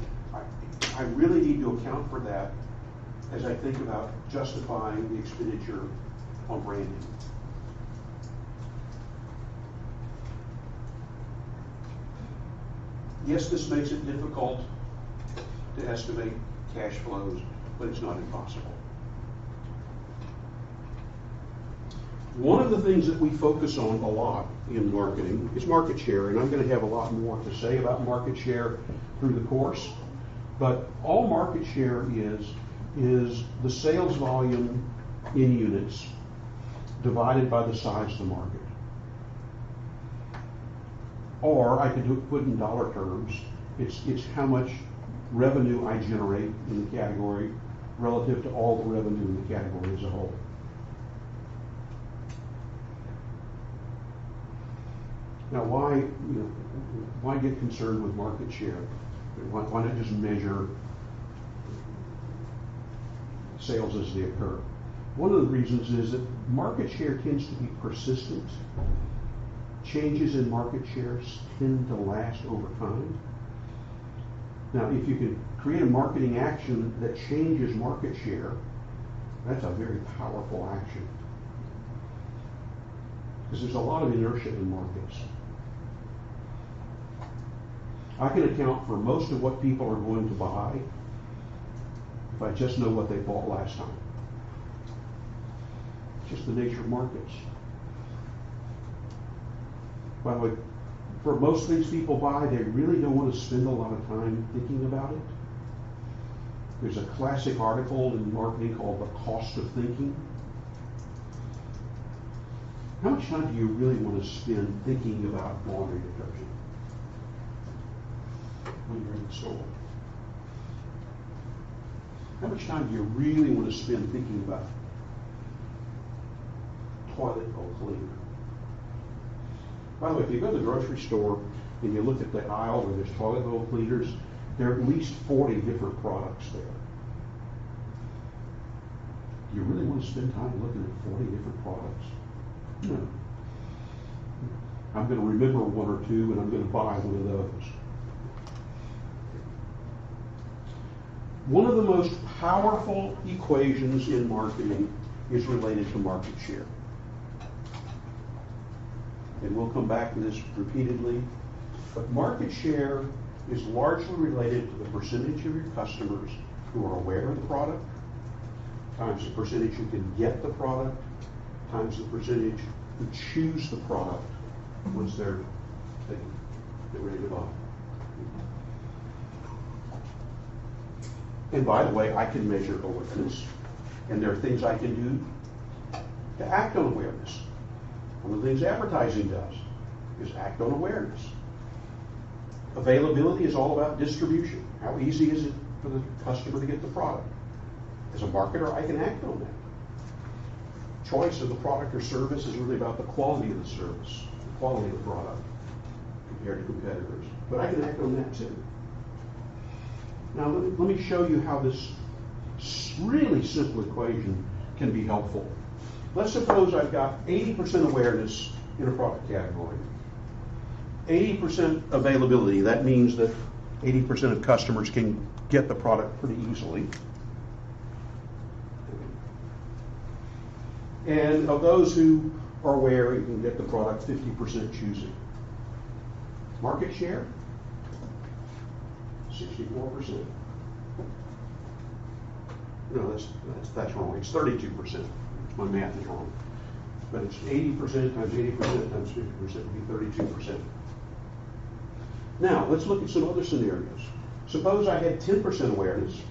I really need to account for that as I think about justifying the expenditure on branding. Yes, this makes it difficult to estimate cash flows, but it's not impossible. One of the things that we focus on a lot in marketing is market share, and I'm going to have a lot more to say about market share through the course. But all market share is the sales volume in units divided by the size of the market. Or I could put in dollar terms, it's how much revenue I generate in the category relative to all the revenue in the category as a whole. Now, why get concerned with market share? Why not just measure sales as they occur? One of the reasons is that market share tends to be persistent. Changes in market shares tend to last over time. Now, if you can create a marketing action that changes market share, that's a very powerful action. Because there's a lot of inertia in markets. I can account for most of what people are going to buy if I just know what they bought last time. It's just the nature of markets. By the way, for most things people buy, they really don't want to spend a lot of time thinking about it. There's a classic article in marketing called The Cost of Thinking. How much time do you really want to spend thinking about laundry detergent when you're in the store? How much time do you really want to spend thinking about toilet bowl cleaner? By the way, if you go to the grocery store and you look at the aisle where there's toilet bowl cleaners, there are at least 40 different products there. Do you really want to spend time looking at 40 different products? No. I'm going to remember one or two and I'm going to buy one of those. One of the most powerful equations in marketing is related to market share. And we'll come back to this repeatedly, but market share is largely related to the percentage of your customers who are aware of the product, times the percentage who can get the product, times the percentage who choose the product once they're ready to buy. And by the way, I can measure awareness, and there are things I can do to act on awareness. One of the things advertising does is act on awareness. Availability is all about distribution. How easy is it for the customer to get the product? As a marketer, I can act on that. Choice of the product or service is really about the quality of the service, the quality of the product compared to competitors. But I can act on that too. Now let me show you how this really simple equation can be helpful. Let's suppose I've got 80% awareness in a product category. 80% availability, that means that 80% of customers can get the product pretty easily. And of those who are aware and can get the product, 50% choosing. Market share, 64%. No, that's wrong. It's 32%. My math is wrong. But it's 80% times 80% times 50% would be 32%. Now, let's look at some other scenarios. Suppose I had 10% awareness,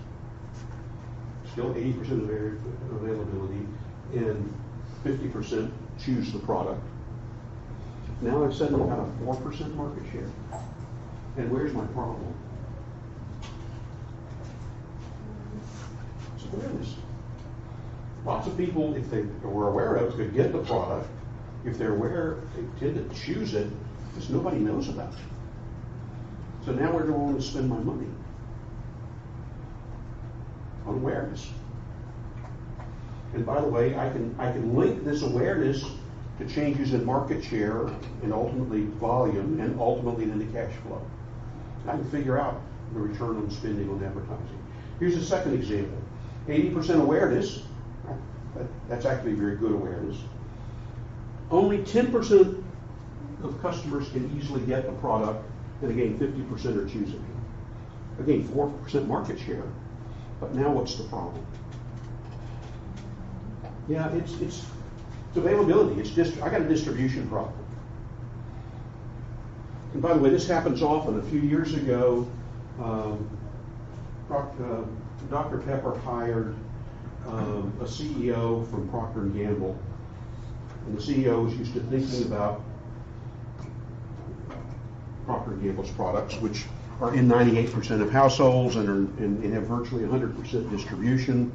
still 80% availability, and 50% choose the product. Now I've suddenly got a 4% market share. And where's my problem? It's awareness. Lots of people, if they were aware of it, could get the product. If they're aware, they tend to choose it because nobody knows about it. So now where do I want to spend my money? On awareness. And by the way, I can link this awareness to changes in market share and ultimately volume and ultimately into cash flow. I can figure out the return on spending on advertising. Here's a second example. 80% awareness, that's actually very good awareness. Only 10% of customers can easily get the product, and again, 50% are choosing it. Again, 4% market share. But now what's the problem? Yeah, it's availability. It's just I got a distribution problem. And by the way, this happens often. A few years ago, Dr. Pepper hired a CEO from Procter & Gamble, and the CEO was used to thinking about Procter & Gamble's products, which are in 98% of households and have virtually 100% distribution.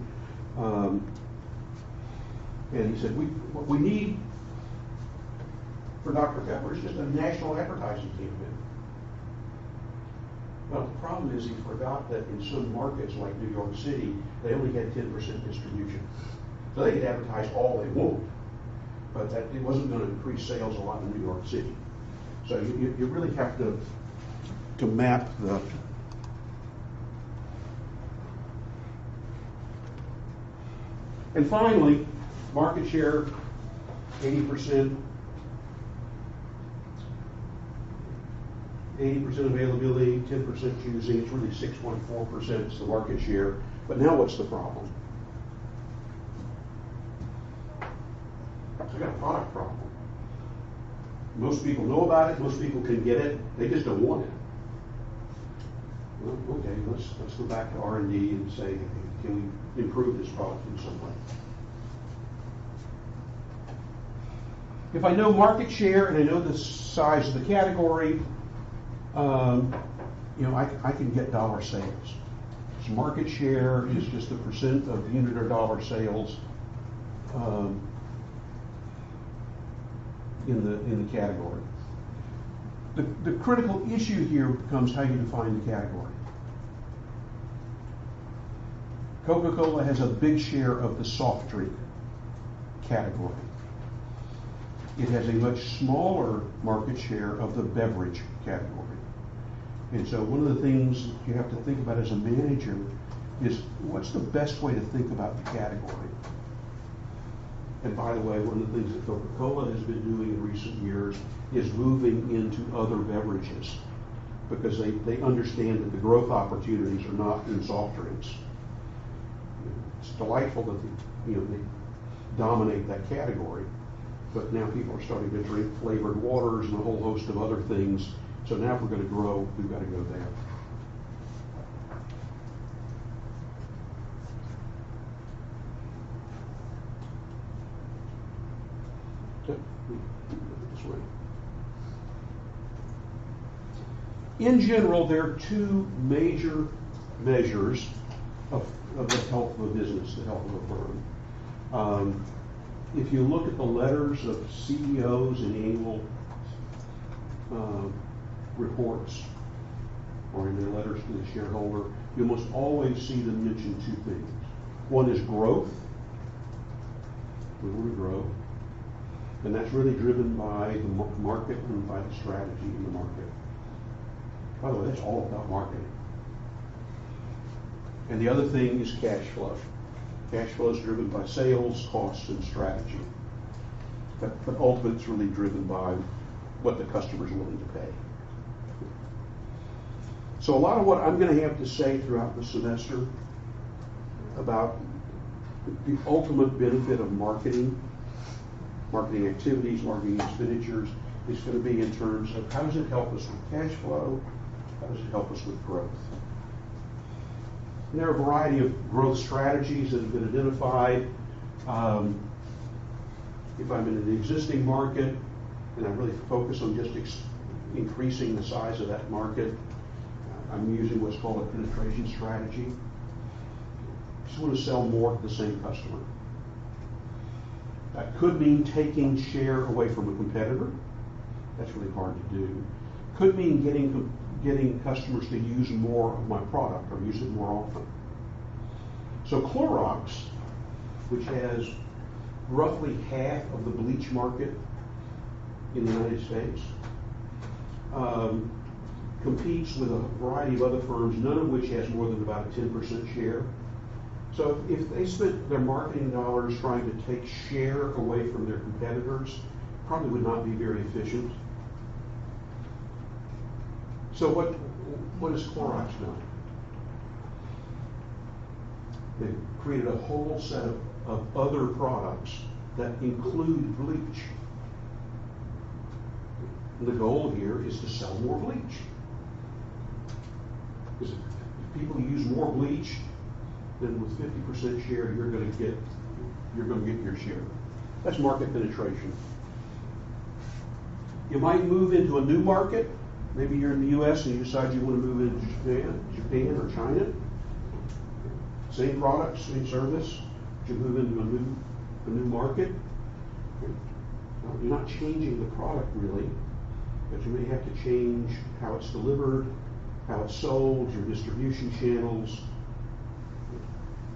And he said, what we need for Dr. Pepper is just a national advertising campaign. Well, the problem is he forgot that in some markets like New York City, they only had 10% distribution. So they could advertise all they want, but it wasn't going to increase sales a lot in New York City. So you really have to map the and finally, market share, 80%. 80% availability, 10% choosing, it's really 6.4% is the market share. But now what's the problem? I got a product problem. Most people know about it, most people can get it, they just don't want it. Well, okay, let's go back to R&D and say, can we improve this product in some way? If I know market share and I know the size of the category, I can get dollar sales. So market share is just the percent of unit or dollar sales in the category. The critical issue here becomes how you define the category. Coca-Cola has a big share of the soft drink category. It has a much smaller market share of the beverage category. And so one of the things you have to think about as a manager is what's the best way to think about the category? And by the way, one of the things that Coca-Cola has been doing in recent years is moving into other beverages because they understand that the growth opportunities are not in soft drinks. It's delightful that they dominate that category, but now people are starting to drink flavored waters and a whole host of other things. So now if we're going to grow, we've got to go there. This way. In general, there are two major measures of the health of a business, the health of a firm. If you look at the letters of CEOs in annual reports or in their letters to the shareholder, you must always see them mention two things. One is growth. We want to grow. And that's really driven by the market and by the strategy in the market. By the way, that's all about marketing. And the other thing is cash flow. Cash flow is driven by sales, costs, and strategy. But ultimately, it's really driven by what the customer is willing to pay. So a lot of what I'm going to have to say throughout the semester about the ultimate benefit of marketing activities, marketing expenditures, is going to be in terms of how does it help us with cash flow, how does it help us with growth. And there are a variety of growth strategies that have been identified. If I'm in an existing market and I really focus on just increasing the size of that market, I'm using what's called a penetration strategy. I just want to sell more to the same customer. That could mean taking share away from a competitor. That's really hard to do. Could mean getting customers to use more of my product or use it more often. So Clorox, which has roughly half of the bleach market in the United States, competes with a variety of other firms, none of which has more than about a 10% share. So if they spent their marketing dollars trying to take share away from their competitors, probably would not be very efficient. So what has Clorox done? They've created a whole set of other products that include bleach. And the goal here is to sell more bleach. Because if people use more bleach, then with 50% share, you're going to get your share. That's market penetration. You might move into a new market. Maybe you're in the U.S. and you decide you want to move into Japan or China. Same product, same service. You move into a new market. You're not changing the product really, but you may have to change how it's delivered, how it's sold, your distribution channels.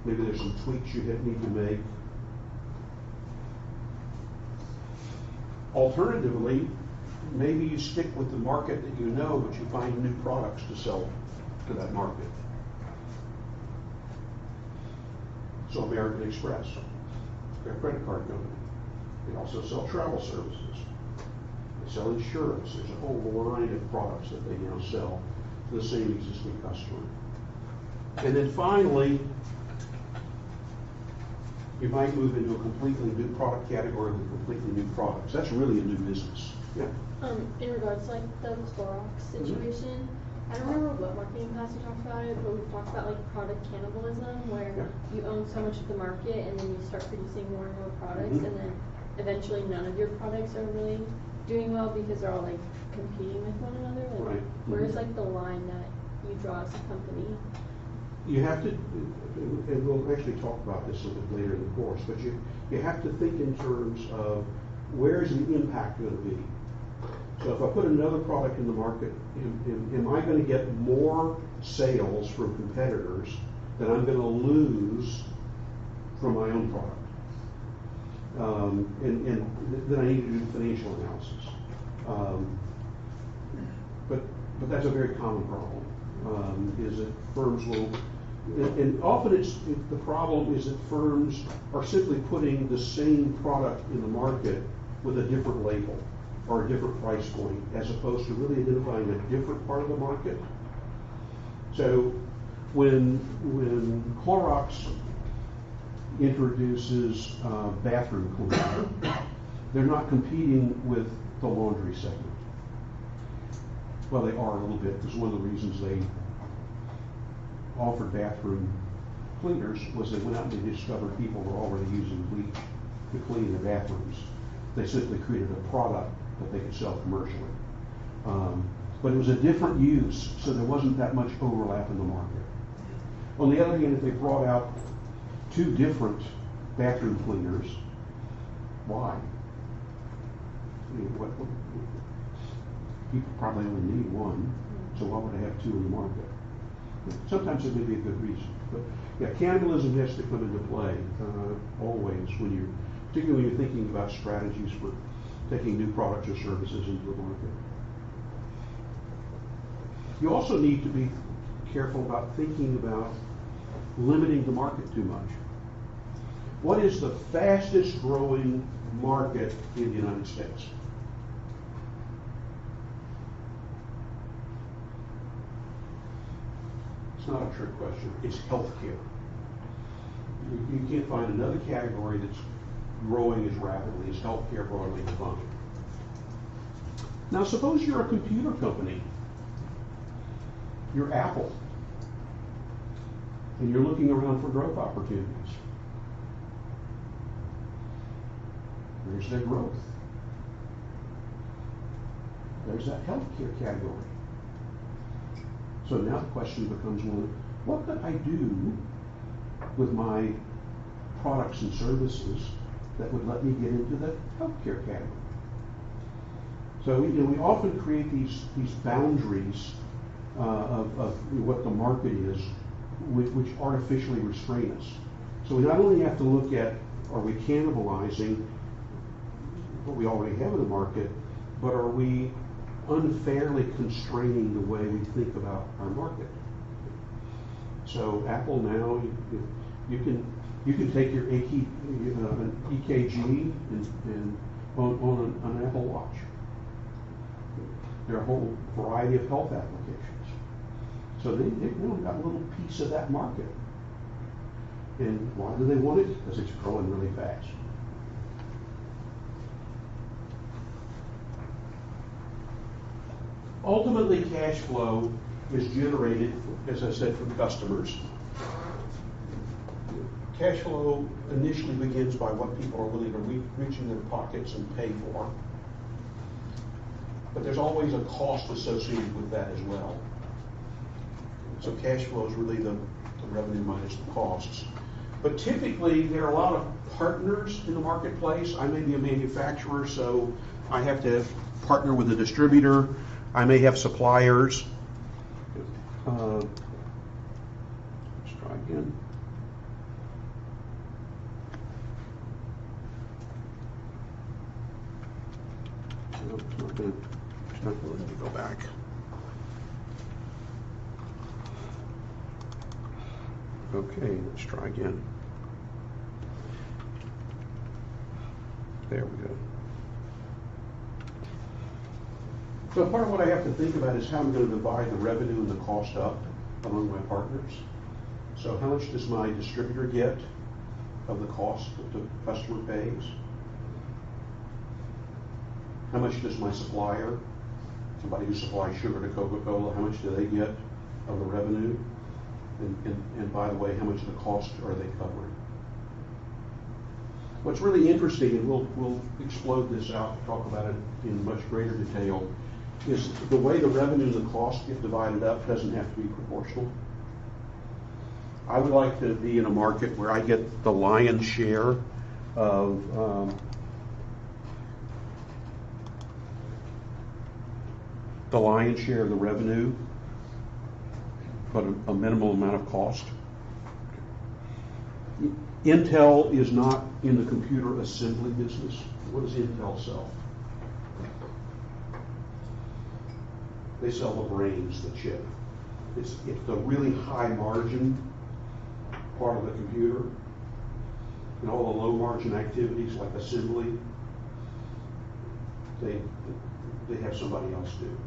Maybe there's some tweaks you need to make. Alternatively, maybe you stick with the market that you know, but you find new products to sell to that market. So American Express, their credit card company. They also sell travel services. They sell insurance. There's a whole line of products that they now sell to the same existing customer. And then finally, you might move into a completely new product category with completely new products. That's really a new business. Yeah. In regards to like the Clorox situation, I don't remember what marketing class we talked about it, but we talked about like product cannibalism, where you own so much of the market and then you start producing more and more products, and then eventually none of your products are really doing well because they're all like competing with one another. Like, where's like the line that you draw as a company? You have to, and we'll actually talk about this a little bit later in the course, but you have to think in terms of where is the impact going to be. So if I put another product in the market, am I going to get more sales from competitors than I'm going to lose from my own product? And then I need to do financial analysis. But that's a very common problem, is that firms will, and often the problem is that firms are simply putting the same product in the market with a different label or a different price point, as opposed to really identifying a different part of the market. So when Clorox introduces bathroom cleaner, they're not competing with the laundry segment. Well, they are a little bit, because one of the reasons they offered bathroom cleaners was they went out and they discovered people were already using bleach to clean their bathrooms. They simply created a product that they could sell commercially. But it was a different use, so there wasn't that much overlap in the market. On the other hand, if they brought out two different bathroom cleaners, why? I mean, people probably only need one, so why would I have two in the market? Sometimes it may be a good reason, but yeah, cannibalism has to come into play always particularly when you're thinking about strategies for taking new products or services into the market. You also need to be careful about thinking about limiting the market too much. What is the fastest growing market in the United States? It's not a trick question. It's healthcare. You can't find another category that's growing as rapidly as healthcare broadly defined. Now, suppose you're a computer company. You're Apple, and you're looking around for growth opportunities. There's their growth. There's that healthcare category. So now the question becomes, well, what could I do with my products and services that would let me get into the healthcare category? So we often create these boundaries of what the market is, which artificially restrain us. So we not only have to look at, are we cannibalizing what we already have in the market, but are we unfairly constraining the way we think about our market? So Apple now, you can take your EKG and on an Apple Watch. There are a whole variety of health applications. So they've really got a little piece of that market. And why do they want it? Because it's growing really fast. Ultimately, cash flow is generated, as I said, from customers. Cash flow initially begins by what people are willing to reach in their pockets and pay for. But there's always a cost associated with that as well. So cash flow is really the revenue minus the costs. But typically, there are a lot of partners in the marketplace. I may be a manufacturer, so I have to partner with a distributor. I may have suppliers. Let's try again. No, it's not going to go back. Okay, let's try again. There we go. So part of what I have to think about is how I'm going to divide the revenue and the cost up among my partners. So how much does my distributor get of the cost that the customer pays? How much does my supplier, somebody who supplies sugar to Coca-Cola, how much do they get of the revenue? And by the way, how much of the cost are they covering? What's really interesting, and we'll explode this out, talk about it in much greater detail, is the way the revenue and the cost get divided up doesn't have to be proportional. I would like to be in a market where I get the lion's share of the revenue, but a minimal amount of cost. Intel is not in the computer assembly business. What does Intel sell? They sell the brains, the chip. It's the really high margin part of the computer, and all the low margin activities like assembly, they have somebody else do.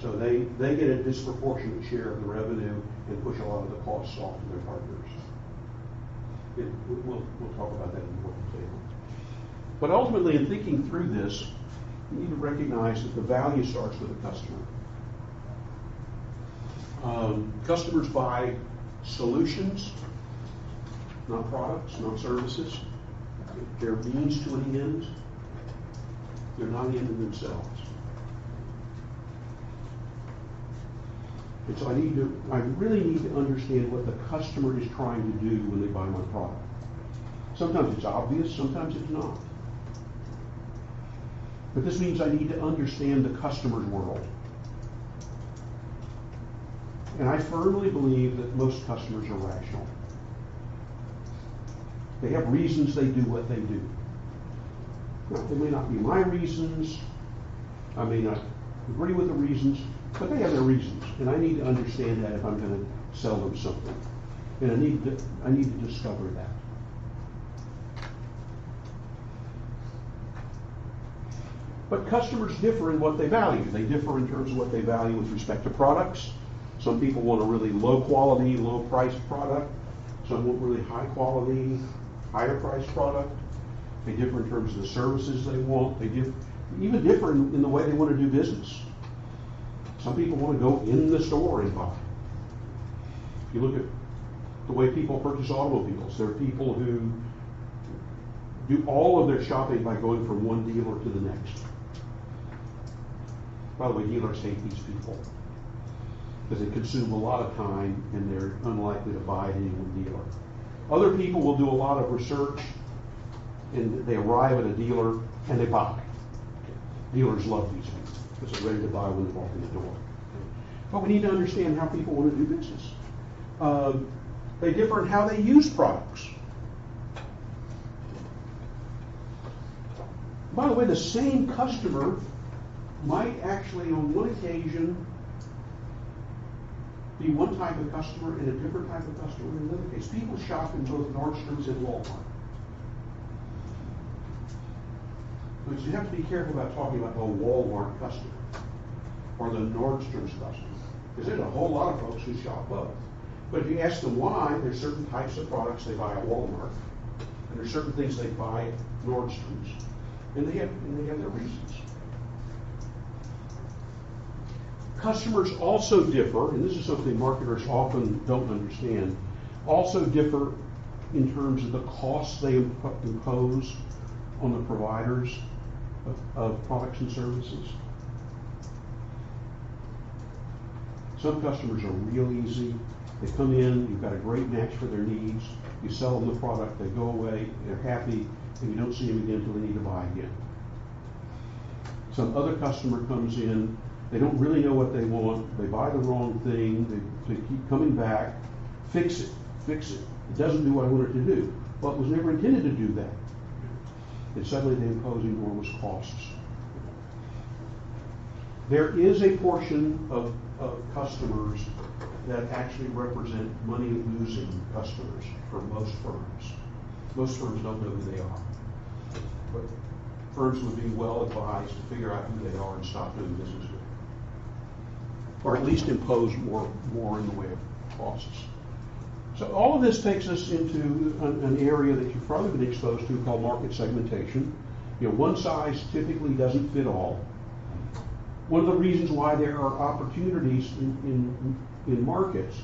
So they get a disproportionate share of the revenue and push a lot of the costs off to their partners. We'll talk about that in more detail. But ultimately, in thinking through this, you need to recognize that the value starts with the customer. Customers buy solutions, not products, not services. They're means to an end. They're not an end in themselves. And so I really need to understand what the customer is trying to do when they buy my product. Sometimes it's obvious, sometimes it's not. But this means I need to understand the customer's world. And I firmly believe that most customers are rational. They have reasons they do what they do. Now, they may not be my reasons. I may not agree with the reasons, but they have their reasons. And I need to understand that if I'm going to sell them something. And I need to discover that. But customers differ in what they value. They differ in terms of what they value with respect to products. Some people want a really low quality, low priced product. Some want really high quality, higher priced product. They differ in terms of the services they want. They even differ in the way they want to do business. Some people want to go in the store and buy. If you look at the way people purchase automobiles, there are people who do all of their shopping by going from one dealer to the next. By the way, dealers hate these people because they consume a lot of time and they're unlikely to buy at any one dealer. Other people will do a lot of research and they arrive at a dealer and they buy. Dealers love these people because they're ready to buy when they walk in the door. But we need to understand how people want to do business. They differ in how they use products. By the way, the same customer might actually on one occasion be one type of customer and a different type of customer in another case. People shop in both Nordstrom's and Walmart. But you have to be careful about talking about the Walmart customer or the Nordstrom's customer, because there's a whole lot of folks who shop both. But if you ask them why, there's certain types of products they buy at Walmart, and there's certain things they buy at Nordstrom's, and they have their reasons. Customers also differ, and this is something marketers often don't understand, also differ in terms of the costs they impose on the providers of products and services. Some customers are real easy. They come in, you've got a great match for their needs, you sell them the product, they go away, they're happy, and you don't see them again until they need to buy again. Some other customer comes in, they don't really know what they want, they buy the wrong thing, they keep coming back, fix it. It doesn't do what I want it to do. Well, it was never intended to do that. And suddenly they impose enormous costs. There is a portion of customers that actually represent money-losing customers for most firms. Most firms don't know who they are. But firms would be well advised to figure out who they are and stop doing business with them. Or at least impose more in the way of costs. So all of this takes us into an area that you've probably been exposed to called market segmentation. You know, one size typically doesn't fit all. One of the reasons why there are opportunities in markets,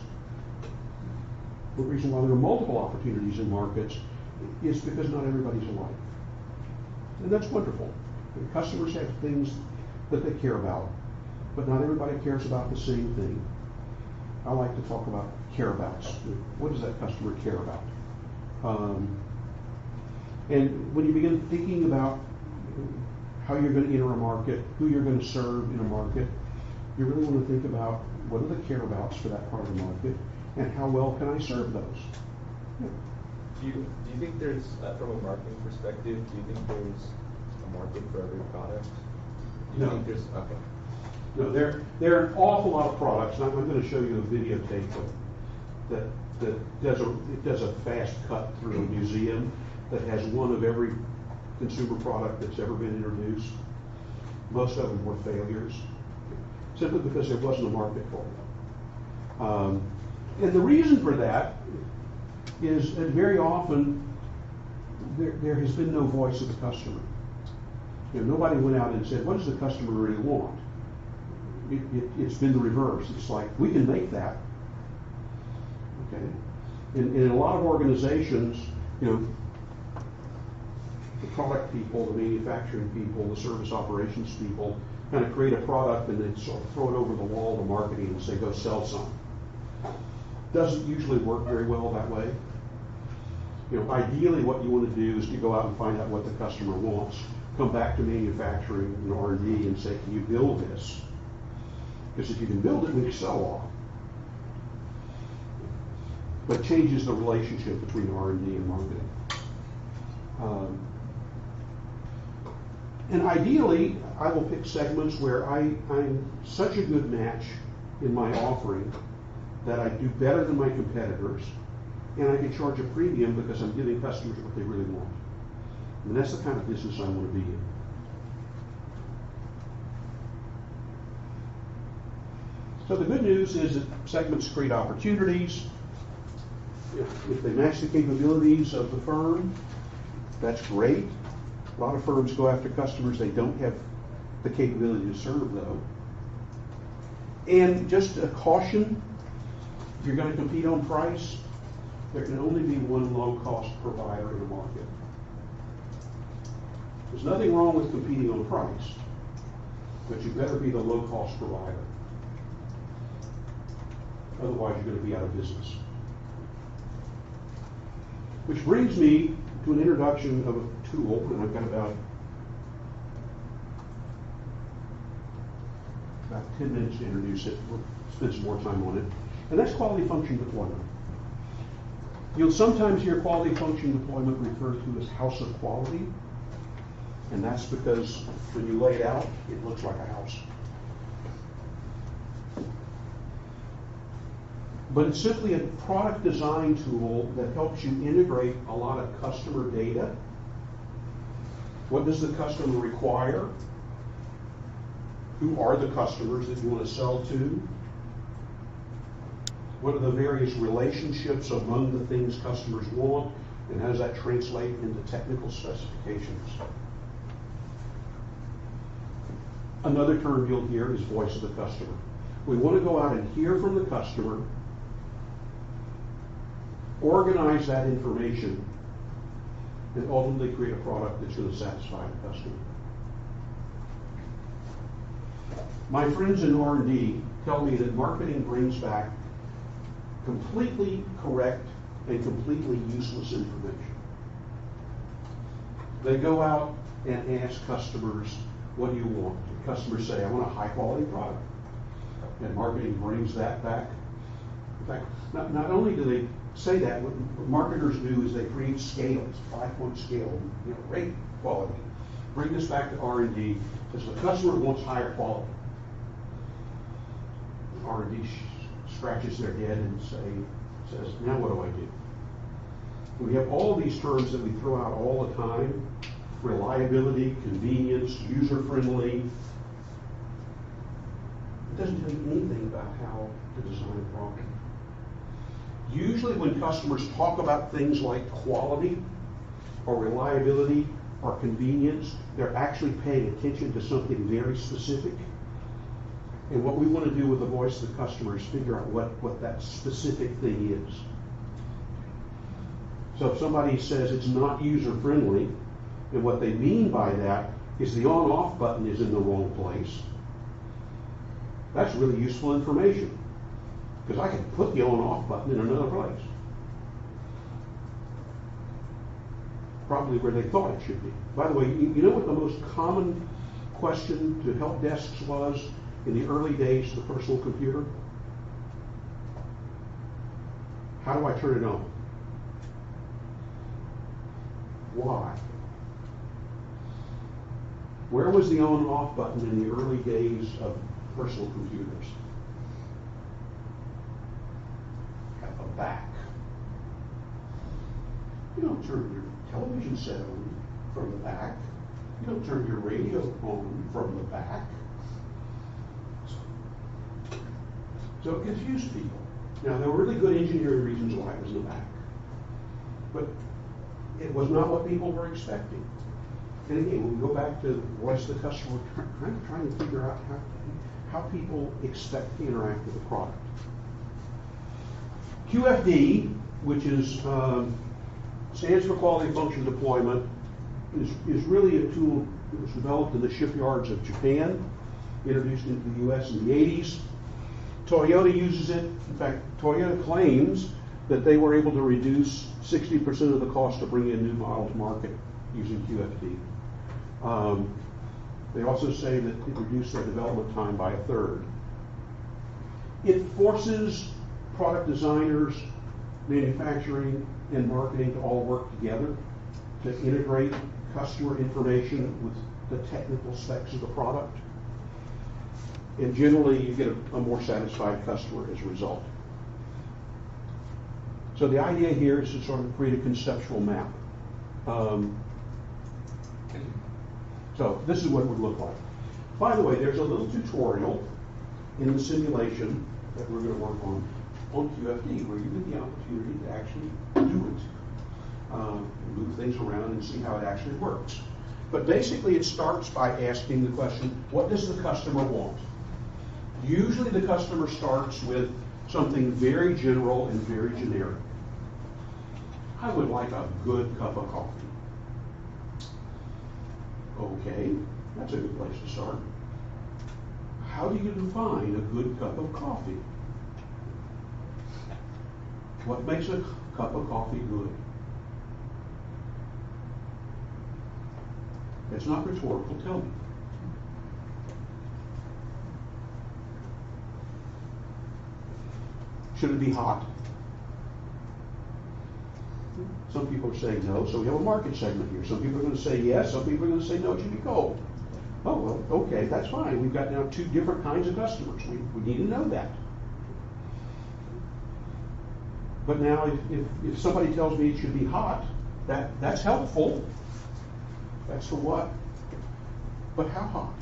the reason why there are multiple opportunities in markets is because not everybody's alike. And that's wonderful. The customers have things that they care about, but not everybody cares about the same thing. I like to talk about care-abouts. What does that customer care about? And when you begin thinking about how you're going to enter a market, who you're going to serve in a market, you really want to think about what are the care-abouts for that part of the market, and how well can I serve those? Yeah. Do you think there's, from a marketing perspective, do you think there's a market for every product? Do you No. think there's, okay. No, there are an awful lot of products, and I'm going to show you a videotape that does a fast cut through a museum that has one of every consumer product that's ever been introduced. Most of them were failures, simply because there wasn't a market for them. And the reason for that is that very often there has been no voice of the customer. You know, nobody went out and said, what does the customer really want? It's been the reverse. It's like, we can make that. Okay? And in a lot of organizations, you know, the product people, the manufacturing people, the service operations people kind of create a product and then sort of throw it over the wall to marketing and say, go sell some. Doesn't usually work very well that way. You know, ideally what you want to do is to go out and find out what the customer wants, come back to manufacturing and R&D and say, can you build this? Because if you can build it, we can sell off. But changes the relationship between R&D and marketing. And ideally, I will pick segments where I'm such a good match in my offering that I do better than my competitors, and I can charge a premium because I'm giving customers what they really want. And that's the kind of business I want to be in. So the good news is that segments create opportunities. If they match the capabilities of the firm, that's great. A lot of firms go after customers they don't have the capability to serve, though. And just a caution, if you're going to compete on price, there can only be one low-cost provider in the market. There's nothing wrong with competing on price, but you better be the low-cost provider. Otherwise, you're going to be out of business. Which brings me to an introduction of a tool, and I've got about 10 minutes to introduce it. We'll spend some more time on it. And that's quality function deployment. You'll sometimes hear quality function deployment referred to as house of quality, and that's because when you lay it out, it looks like a house. But it's simply a product design tool that helps you integrate a lot of customer data. What does the customer require? Who are the customers that you want to sell to? What are the various relationships among the things customers want? And how does that translate into technical specifications? Another term you'll hear is voice of the customer. We want to go out and hear from the customer, organize that information, and ultimately create a product that's going to satisfy the customer. My friends in R&D tell me that marketing brings back completely correct and completely useless information. They go out and ask customers, what do you want? And customers say, I want a high quality product. And marketing brings that back. In fact, not only do they say that, what marketers do is they create scales, 5-point scale, rate quality. Bring this back to R&D, because the customer wants higher quality. R&D scratches their head and says, now what do I do? We have all these terms that we throw out all the time, reliability, convenience, user-friendly. It doesn't tell you anything about how to design a product. Usually when customers talk about things like quality or reliability or convenience, they're actually paying attention to something very specific. And what we want to do with the voice of the customer is figure out what that specific thing is. So if somebody says it's not user-friendly, and what they mean by that is the on-off button is in the wrong place, that's really useful information, because I can put the on-off button in another place. Probably where they thought it should be. By the way, you know what the most common question to help desks was in the early days of the personal computer? How do I turn it on? Why? Where was the on-off button in the early days of personal computers? At the back. You don't turn your television set on from the back. You don't turn your radio on from the back. So it confused people. Now, there were really good engineering reasons why it was in the back. But it was not what people were expecting. And again, when we go back to voice of the customer, trying to figure out how people expect to interact with the product. QFD, which is stands for Quality Function Deployment, is really a tool that was developed in the shipyards of Japan, introduced into the U.S. in the 80s. Toyota uses it. In fact, Toyota claims that they were able to reduce 60% of the cost of bringing a new model to market using QFD. They also say that it reduced their development time by 1/3. It forces product designers, manufacturing, and marketing to all work together to integrate customer information with the technical specs of the product. And generally, you get a more satisfied customer as a result. So the idea here is to sort of create a conceptual map. So this is what it would look like. By the way, there's a little tutorial in the simulation that we're going to work on QFD, where you get the opportunity to actually do it. Move things around and see how it actually works. But basically it starts by asking the question, what does the customer want? Usually the customer starts with something very general and very generic. I would like a good cup of coffee. Okay, that's a good place to start. How do you define a good cup of coffee? What makes a cup of coffee good? It's not rhetorical, tell me. Should it be hot? Some people are saying no, so we have a market segment here. Some people are going to say yes, some people are going to say no, it should be cold. Oh, well, okay, that's fine. We've got now two different kinds of customers. We need to know that. But now, if somebody tells me it should be hot, that's helpful. That's for what? But how hot?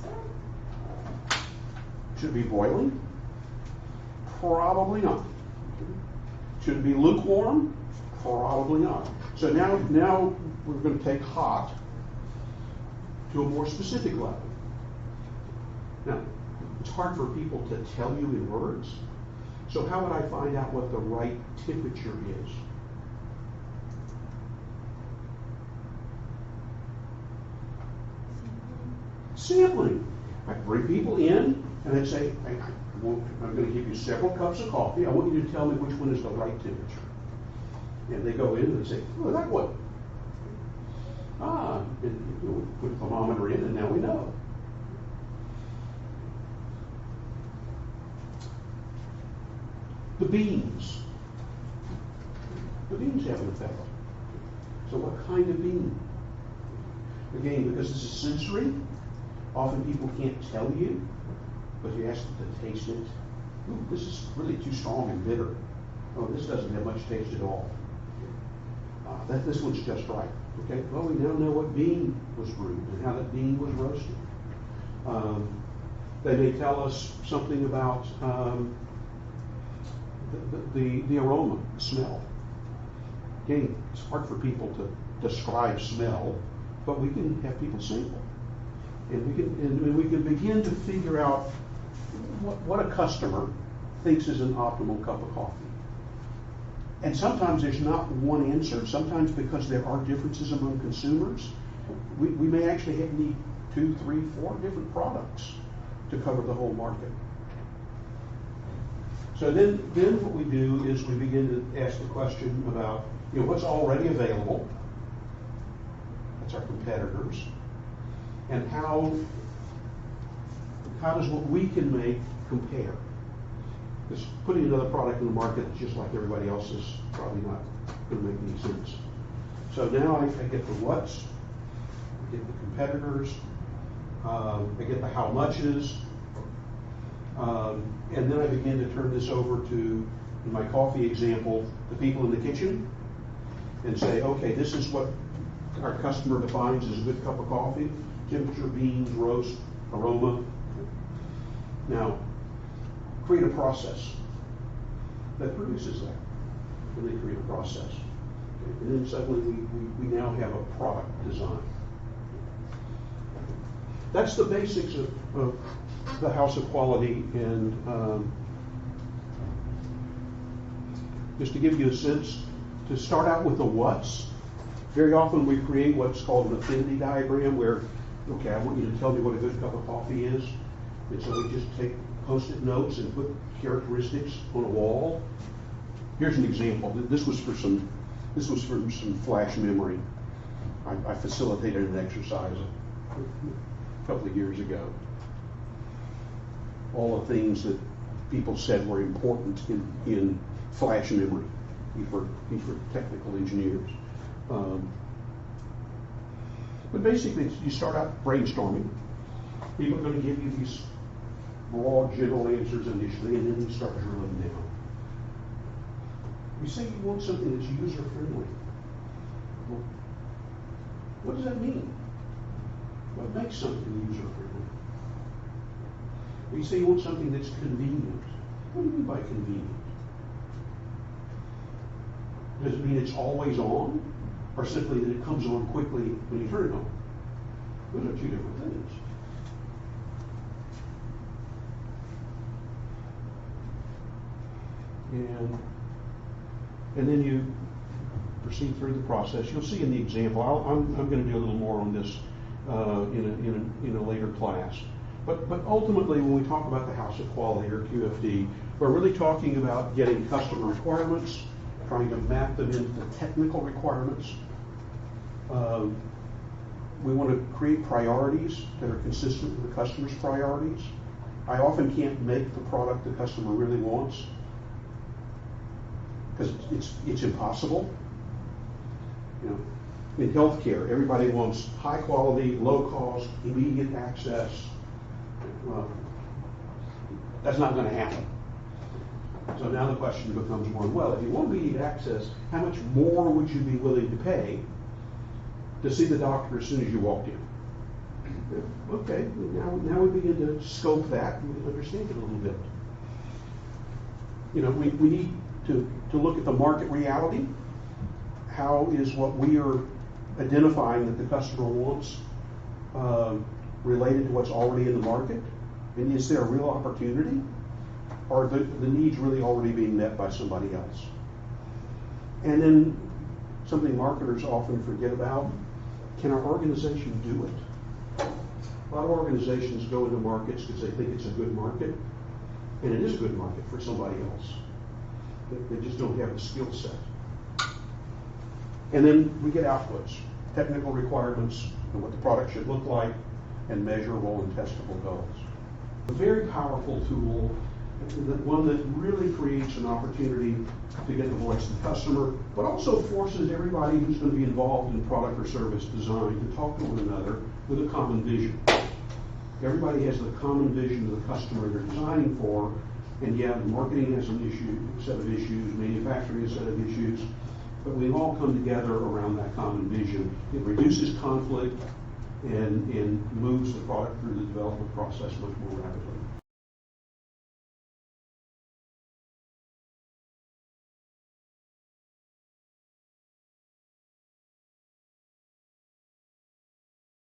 Should it be boiling? Probably not. Should it be lukewarm? Probably not. So now we're going to take hot to a more specific level. Now, it's hard for people to tell you in words. So how would I find out what the right temperature is? Sampling. I bring people in and I say, I'm going to give you several cups of coffee. I want you to tell me which one is the right temperature. And they go in and they say, oh, that one. And we put a thermometer in and now we know. The beans. The beans have an effect. So what kind of bean? Again, because this is sensory, often people can't tell you, but you ask them to taste it. Ooh, this is really too strong and bitter. Oh, this doesn't have much taste at all. This one's just right. Okay, well, we now know what bean was brewed and how that bean was roasted. They may tell us something about the aroma, the smell. Again, it's hard for people to describe smell, but we can have people sample. And we can begin to figure out what a customer thinks is an optimal cup of coffee. And sometimes there's not one answer. Sometimes because there are differences among consumers, we may actually need 2, 3, 4 different products to cover the whole market. So then what we do is we begin to ask the question about what's already available. That's our competitors. And how does what we can make compare? Because putting another product in the market that's just like everybody else is probably not going to make any sense. So now I get the what's, I get the competitors, I get the how muches, and then I begin to turn this over to, in my coffee example, the people in the kitchen, and say, okay, this is what our customer defines as a good cup of coffee: temperature, beans, roast, aroma. Now, create a process that produces that. And they create a process. Okay. And then suddenly we now have a product design. That's the basics of the house of quality. And just to give you a sense, to start out with the what's, very often we create what's called an affinity diagram where, okay, I want you to tell me what a good cup of coffee is. And so we just take Post-it notes and put characteristics on a wall. Here's an example. This was for some flash memory. I facilitated an exercise a couple of years ago. All the things that people said were important in flash memory. These were technical engineers. But basically, you start out brainstorming. People are going to give you these broad general answers initially, and then you start drilling down. You say you want something that's user-friendly. Well, what does that mean? What makes something user-friendly? You say you want something that's convenient. What do you mean by convenient? Does it mean it's always on, or simply that it comes on quickly when you turn it on? Those are two different things. And then you proceed through the process. You'll see in the example. I'm going to do a little more on this in a later class. But ultimately, when we talk about the house of quality or QFD, we're really talking about getting customer requirements, trying to map them into the technical requirements. We want to create priorities that are consistent with the customer's priorities. I often can't make the product the customer really wants, because it's impossible. In healthcare, everybody wants high quality, low cost, immediate access. Well, that's not going to happen. So now the question becomes one, well, if you want immediate access, how much more would you be willing to pay to see the doctor as soon as you walked in? Okay, now we begin to scope that and understand it a little bit. We need to look at the market reality. How is what we are identifying that the customer wants related to what's already in the market? And is there a real opportunity? Or are the needs really already being met by somebody else? And then something marketers often forget about, can our organization do it? A lot of organizations go into markets because they think it's a good market, and it is a good market for somebody else. They just don't have the skill set. And then we get outputs, technical requirements, and what the product should look like, and measurable and testable goals. A very powerful tool, one that really creates an opportunity to get the voice of the customer, but also forces everybody who's going to be involved in product or service design to talk to one another with a common vision. Everybody has the common vision of the customer they're designing for, and marketing has a set of issues, manufacturing has a set of issues, but we all come together around that common vision. It reduces conflict and moves the product through the development process much more rapidly.